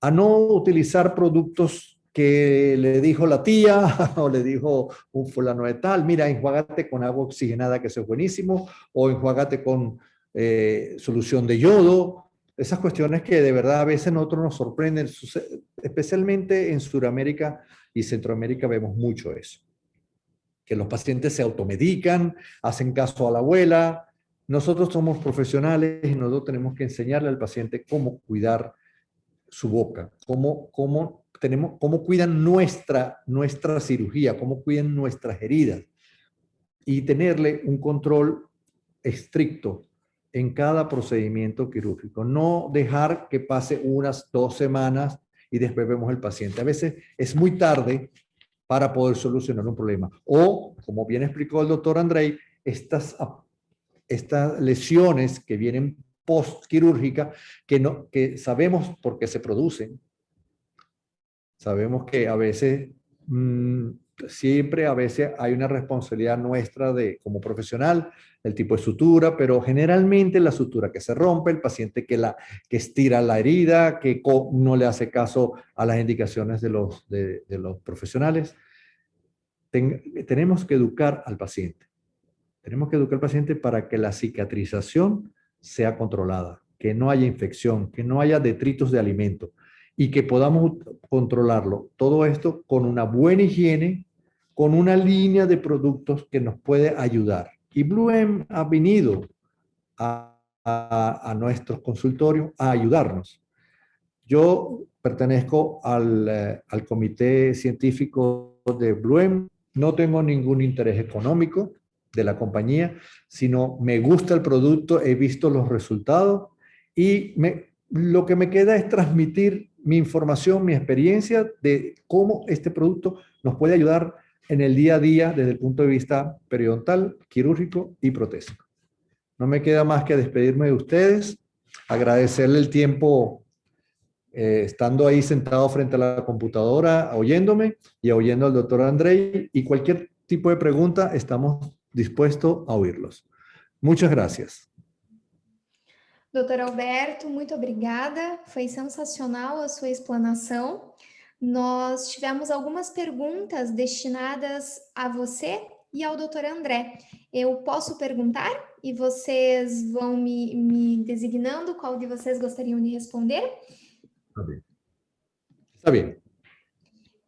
a no utilizar productos que le dijo la tía o le dijo un fulano de tal, mira, enjuágate con agua oxigenada, que eso es buenísimo, o enjuágate con solución de yodo. Esas cuestiones que de verdad a veces nosotros nos sorprenden, especialmente en Sudamérica y Centroamérica vemos mucho eso. Que los pacientes se automedican, hacen caso a la abuela. Nosotros somos profesionales y nosotros tenemos que enseñarle al paciente cómo cuidar su boca, cómo cuidan nuestra cirugía, cómo cuidan nuestras heridas. y tenerle un control estricto en cada procedimiento quirúrgico. No dejar que pase unas 2 semanas y después vemos el paciente. A veces es muy tarde para poder solucionar un problema. O, como bien explicó el doctor Andrei, estas lesiones que vienen postquirúrgicas, que sabemos por qué se producen. Sabemos que a veces, siempre a veces hay una responsabilidad nuestra como profesional, el tipo de sutura, pero generalmente la sutura que se rompe, el paciente que estira la herida, que no le hace caso a las indicaciones de los profesionales. Tenemos que educar al paciente. Tenemos que educar al paciente para que la cicatrización sea controlada, que no haya infección, que no haya detritos de alimento y que podamos controlarlo. Todo esto con una buena higiene, con una línea de productos que nos puede ayudar. Y Bluem ha venido a nuestros consultorios a ayudarnos. Yo pertenezco al comité científico de Bluem. No tengo ningún interés económico de la compañía, sino me gusta el producto, he visto los resultados y lo que me queda es transmitir mi información, mi experiencia de cómo este producto nos puede ayudar en el día a día desde el punto de vista periodontal, quirúrgico y protésico. No me queda más que despedirme de ustedes, agradecerle el tiempo estando ahí sentado frente a la computadora, oyéndome y oyendo al doctor Andrei, y cualquier tipo de pregunta estamos dispostos a oírlos. Muchas gracias. Doutor Alberto, muito obrigada. Foi sensacional a sua explanação. Nós tivemos algumas perguntas destinadas a você e ao doutor André. Eu posso perguntar e vocês vão me designando qual de vocês gostariam de responder? Está bem. Está bem.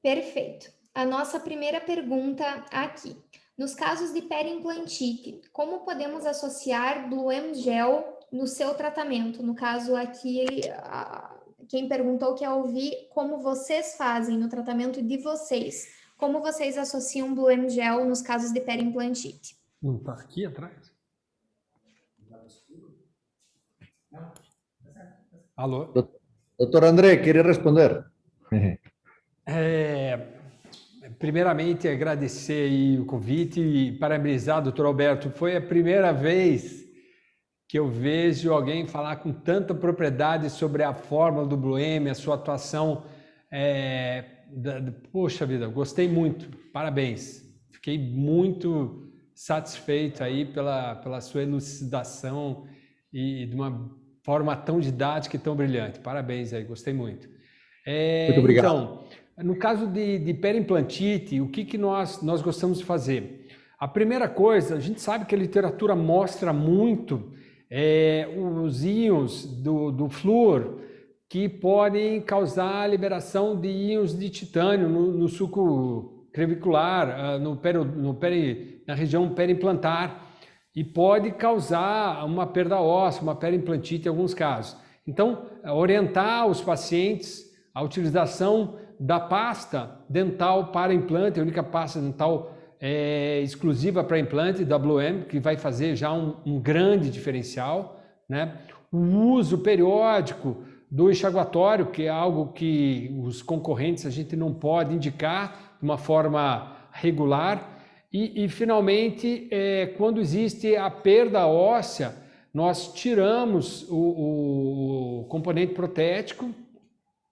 Perfeito. A nossa primeira pergunta aqui. Nos casos de periimplantite, como podemos associar Bluem Gel no seu tratamento? No caso aqui, quem perguntou quer ouvir como vocês fazem no tratamento de vocês. Como vocês associam Bluem Gel nos casos de periimplantite? Não está aqui atrás? Alô? Doutor André, queria responder? Primeiramente, agradecer aí o convite e parabenizar o doutor Alberto. Foi a primeira vez que eu vejo alguém falar com tanta propriedade sobre a fórmula do Bluem, a sua atuação. Poxa vida, gostei muito, parabéns. Fiquei muito satisfeito aí pela sua elucidação e de uma forma tão didática e tão brilhante. Parabéns aí, gostei muito. Muito obrigado. Então, no caso de periimplantite, o que nós gostamos de fazer? A primeira coisa, a gente sabe que a literatura mostra muito os íons do flúor que podem causar a liberação de íons de titânio no suco crevicular, na região periimplantar, e pode causar uma perda óssea, uma periimplantite em alguns casos. Então, orientar os pacientes a utilização da pasta dental para implante, a única pasta dental exclusiva para implante da Bluem, que vai fazer já um grande diferencial, né? O uso periódico do enxaguatório, que é algo que os concorrentes a gente não pode indicar de uma forma regular. E finalmente, quando existe a perda óssea, nós tiramos o componente protético,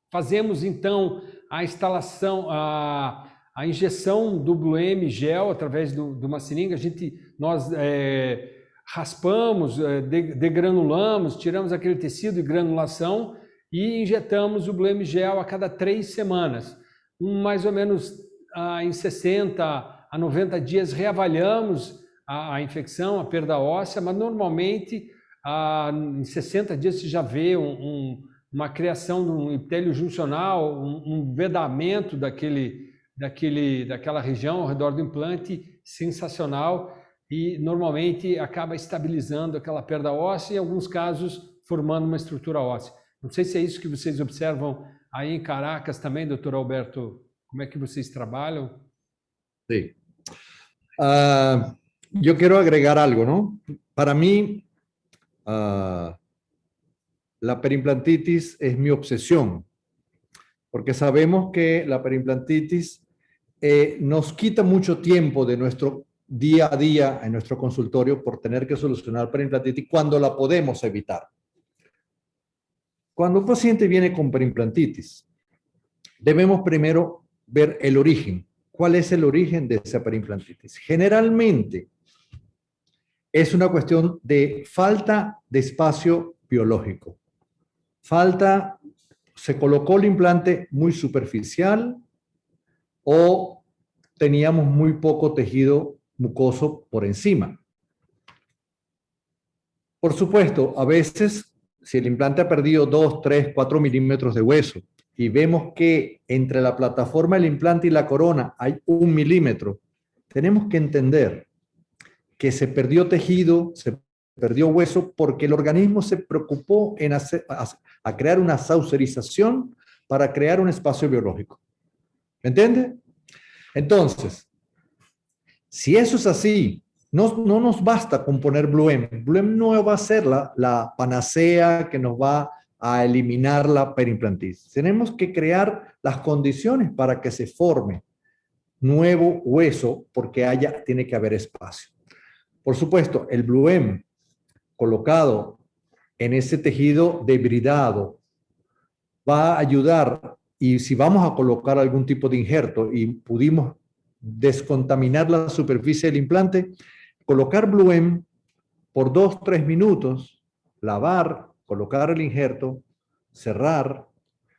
fazemos então a instalação, a injeção do Bluem Gel através de uma seringa. Nós raspamos, degranulamos, tiramos aquele tecido de granulação e injetamos o Bluem Gel a cada 3 semanas. Mais ou menos em 60 a 90 dias reavaliamos a infecção, a perda óssea, mas normalmente em 60 dias você já vê uma criação de um epitélio juncional, um vedamento daquela região ao redor do implante sensacional, e normalmente acaba estabilizando aquela perda óssea e em alguns casos formando uma estrutura óssea. Não sei se é isso que vocês observam aí em Caracas também, doutor Alberto, como é que vocês trabalham? Sí. yo quiero agregar algo, ¿no? Para mí, la perimplantitis es mi obsesión, porque sabemos que la perimplantitis nos quita mucho tiempo de nuestro día a día en nuestro consultorio por tener que solucionar perimplantitis cuando la podemos evitar. Cuando un paciente viene con perimplantitis, debemos primero ver el origen. ¿Cuál es el origen de esa perimplantitis? Generalmente es una cuestión de falta de espacio biológico. Se colocó el implante muy superficial o teníamos muy poco tejido mucoso por encima. Por supuesto, a veces, si el implante ha perdido 2, 3, 4 milímetros de hueso y vemos que entre la plataforma del implante y la corona hay 1 milímetro, tenemos que entender que se perdió tejido, se perdió hueso porque el organismo se preocupó en crear una saucerización para crear un espacio biológico. ¿Me entiende? Entonces, si eso es así, no nos basta con poner Bluem. Bluem no va a ser la panacea que nos va a eliminar la perimplantitis. Tenemos que crear las condiciones para que se forme nuevo hueso porque tiene que haber espacio. Por supuesto, el Bluem colocado en ese tejido debridado va a ayudar, y si vamos a colocar algún tipo de injerto y pudimos descontaminar la superficie del implante, colocar Bluem por 2, 3 minutos, lavar, colocar el injerto, cerrar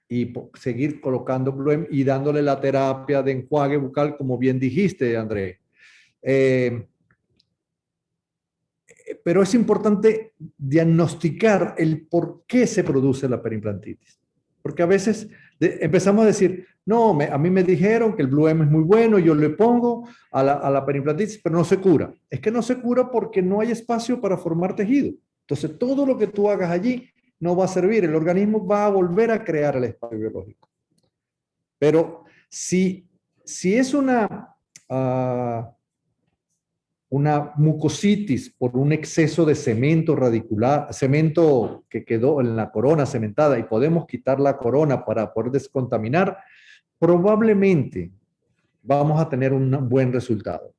y seguir colocando Bluem y dándole la terapia de enjuague bucal, como bien dijiste, André. Pero es importante diagnosticar el por qué se produce la perimplantitis. Porque a veces empezamos a decir, no, a mí me dijeron que el Bluem es muy bueno, yo le pongo a la perimplantitis, pero no se cura. Es que no se cura porque no hay espacio para formar tejido. Entonces, todo lo que tú hagas allí no va a servir. El organismo va a volver a crear el espacio biológico. Pero si es una mucositis por un exceso de cemento radicular, cemento que quedó en la corona cementada y podemos quitar la corona para poder descontaminar, probablemente vamos a tener un buen resultado.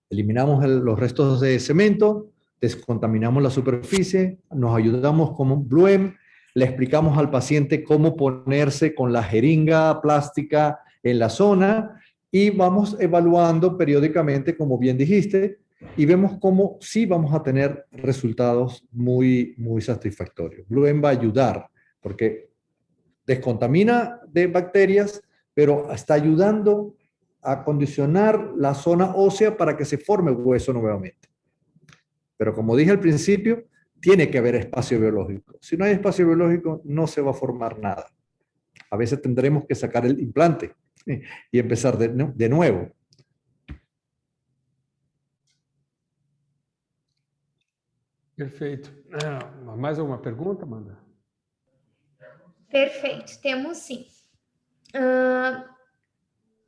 Eliminamos los restos de cemento, descontaminamos la superficie, nos ayudamos con Bluem, le explicamos al paciente cómo ponerse con la jeringa plástica en la zona y vamos evaluando periódicamente, como bien dijiste, y vemos cómo sí vamos a tener resultados muy, muy satisfactorios. Bluem va a ayudar porque descontamina de bacterias, pero está ayudando a condicionar la zona ósea para que se forme hueso nuevamente. Pero como dije al principio, tiene que haber espacio biológico. Si no hay espacio biológico, no se va a formar nada. A veces tendremos que sacar el implante y empezar de nuevo. Perfeito. Mais alguma pergunta, Amanda? Perfeito, temos sim.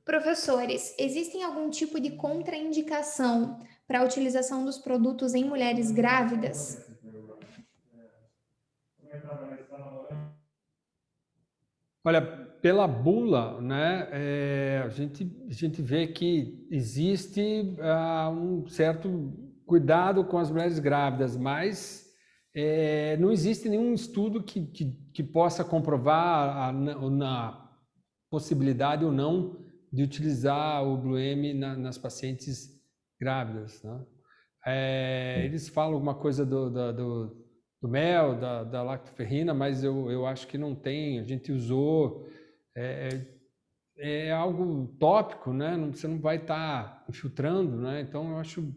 Professores, existem algum tipo de contraindicação para a utilização dos produtos em mulheres grávidas? Olha, pela bula, né, a gente vê que existe um certo cuidado com as mulheres grávidas, mas não existe nenhum estudo que possa comprovar a possibilidade ou não de utilizar o Bluem nas pacientes grávidas, né? Eles falam alguma coisa do mel, da lactoferrina, mas eu acho que não tem. A gente usou, é algo tópico, né? Você não vai estar infiltrando, né? Então eu acho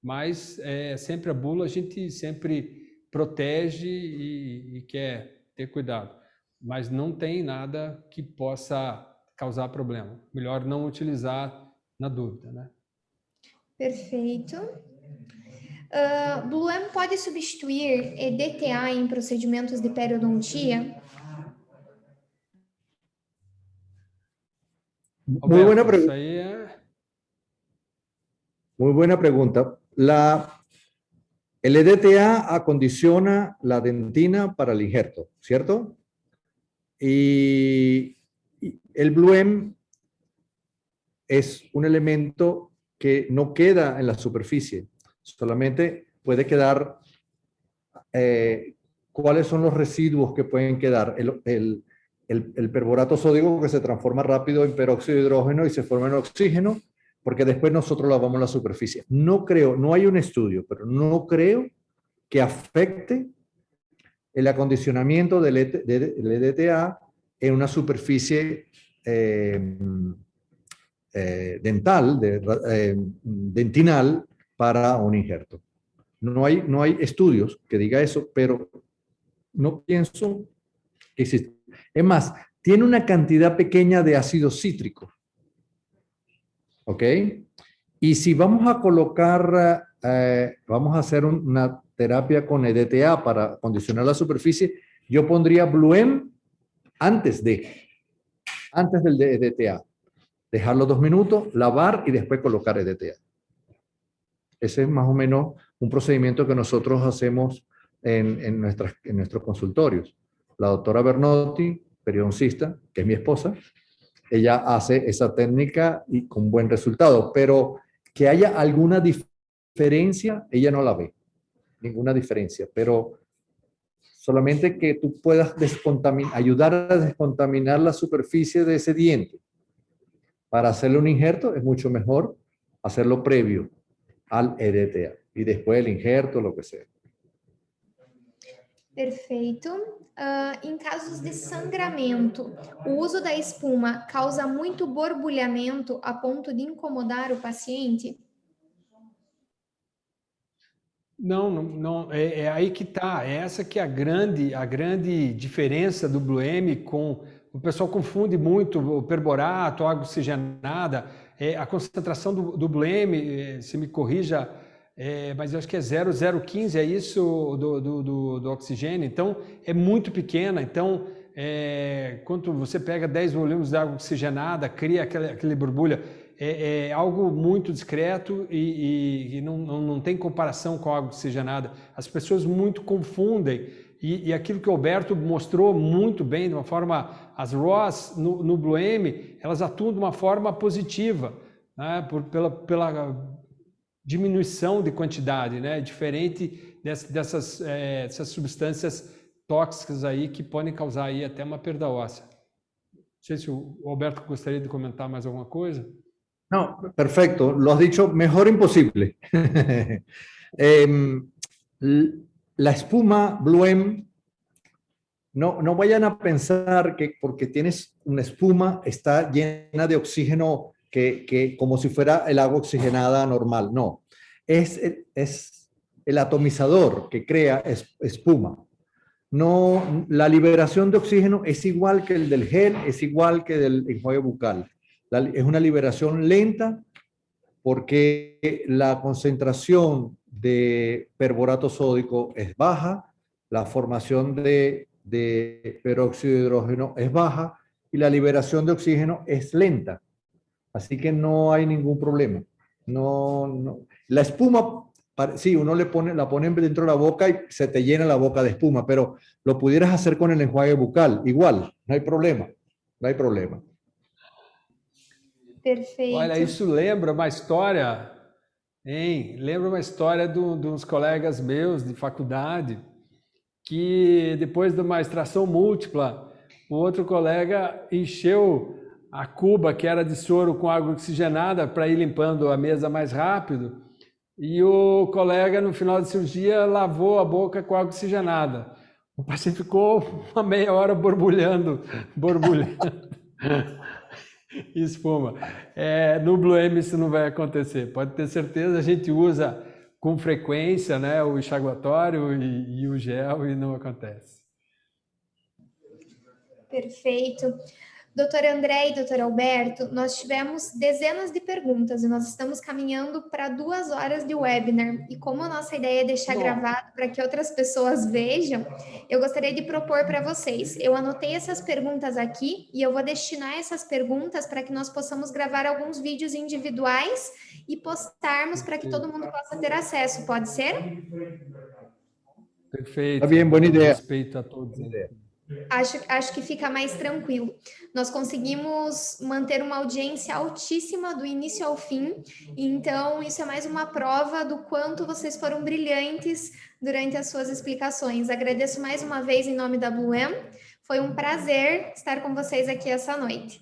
mais sempre a bula, a gente sempre protege e quer ter cuidado, mas não tem nada que possa causar problema. Melhor não utilizar na dúvida, né? Perfeito. Bluem pode substituir DTA em procedimentos de periodontia? Muy buena pregunta. Isso aí Muy buena pregunta. El EDTA acondiciona la dentina para el injerto, ¿cierto? Y el BLUEM es un elemento que no queda en la superficie, solamente puede quedar, ¿cuáles son los residuos que pueden quedar? El perborato sódico que se transforma rápido en peróxido de hidrógeno y se forma en oxígeno, porque después nosotros lavamos la superficie. No creo, no hay un estudio, pero no creo que afecte el acondicionamiento del EDTA en una superficie dentinal para un injerto. No hay estudios que diga eso, pero no pienso que existe. Es más, tiene una cantidad pequeña de ácido cítrico. ¿Ok? Y si vamos a colocar, vamos a hacer una terapia con EDTA para acondicionar la superficie, yo pondría BLUEM antes del EDTA. Dejarlo 2 minutos, lavar y después colocar EDTA. Ese es más o menos un procedimiento que nosotros hacemos en nuestros consultorios. La doctora Bernotti, periodoncista, que es mi esposa, ella hace esa técnica y con buen resultado, pero que haya alguna diferencia, ella no la ve, ninguna diferencia, pero solamente que tú puedas ayudar a descontaminar la superficie de ese diente. Para hacerle un injerto es mucho mejor hacerlo previo al EDTA y después el injerto, lo que sea. Perfeito. Em casos de sangramento, o uso da espuma causa muito borbulhamento a ponto de incomodar o paciente? Não, é aí que está. É essa que é a grande diferença do BLUEM com... O pessoal confunde muito o perborato, água oxigenada, a concentração do BLUEM, se me corrija, mas eu acho que é 0,015, é isso do oxigênio, então é muito pequena, então quando você pega 10 volumes de água oxigenada, cria aquele borbulha, é algo muito discreto e não tem comparação com a água oxigenada. As pessoas muito confundem e aquilo que o Alberto mostrou muito bem, de uma forma, as ROS no BLUEM, elas atuam de uma forma positiva, né, pela diminuição de quantidade, né, diferente dessas substâncias tóxicas aí que podem causar aí até uma perda óssea. Não sei se o Alberto gostaria de comentar mais alguma coisa. No, perfecto, lo has dicho mejor imposible. La espuma BLUEM, no vayan a pensar que porque tienes una espuma está llena de oxígeno que como si fuera el agua oxigenada normal. No, es el atomizador que crea espuma. No, la liberación de oxígeno es igual que el del gel, es igual que del enjuague bucal. Es una liberación lenta porque la concentración de perborato sódico es baja, la formación de peróxido de hidrógeno es baja y la liberación de oxígeno es lenta. Así que no hay ningún problema. No. La espuma, sí, uno la pone dentro de la boca y se te llena la boca de espuma, pero lo pudieras hacer con el enjuague bucal, igual, no hay problema, no hay problema. Perfeito. Olha, isso lembra uma história, hein? Lembra uma história de uns colegas meus de faculdade, que depois de uma extração múltipla, o outro colega encheu a cuba que era de soro com água oxigenada para ir limpando a mesa mais rápido, e o colega, no final da cirurgia, lavou a boca com água oxigenada. O paciente ficou uma meia hora borbulhando. Espuma. No BLUEM isso não vai acontecer. Pode ter certeza, a gente usa com frequência, né, o enxaguatório e o gel e não acontece. Perfeito. Doutor André e doutor Alberto, nós tivemos dezenas de perguntas e nós estamos caminhando para 2 horas de webinar. E como a nossa ideia é deixar gravado para que outras pessoas vejam, eu gostaria de propor para vocês. Eu anotei essas perguntas aqui e eu vou destinar essas perguntas para que nós possamos gravar alguns vídeos individuais e postarmos para que todo mundo possa ter acesso. Pode ser? Perfeito. Está bien, buena idea. Respeito a todos. Acho que fica mais tranquilo. Nós conseguimos manter uma audiência altíssima do início ao fim, então isso é mais uma prova do quanto vocês foram brilhantes durante as suas explicações. Agradeço mais uma vez em nome da Bluem. Foi um prazer estar com vocês aqui essa noite.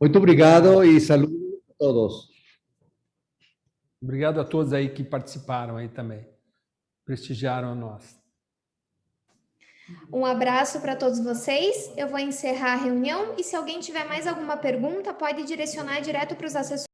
Muito obrigado e saludos a todos. Obrigado a todos aí que participaram aí também. Prestigiaram a nós. Um abraço para todos vocês. Eu vou encerrar a reunião e se alguém tiver mais alguma pergunta, pode direcionar direto para os assessores.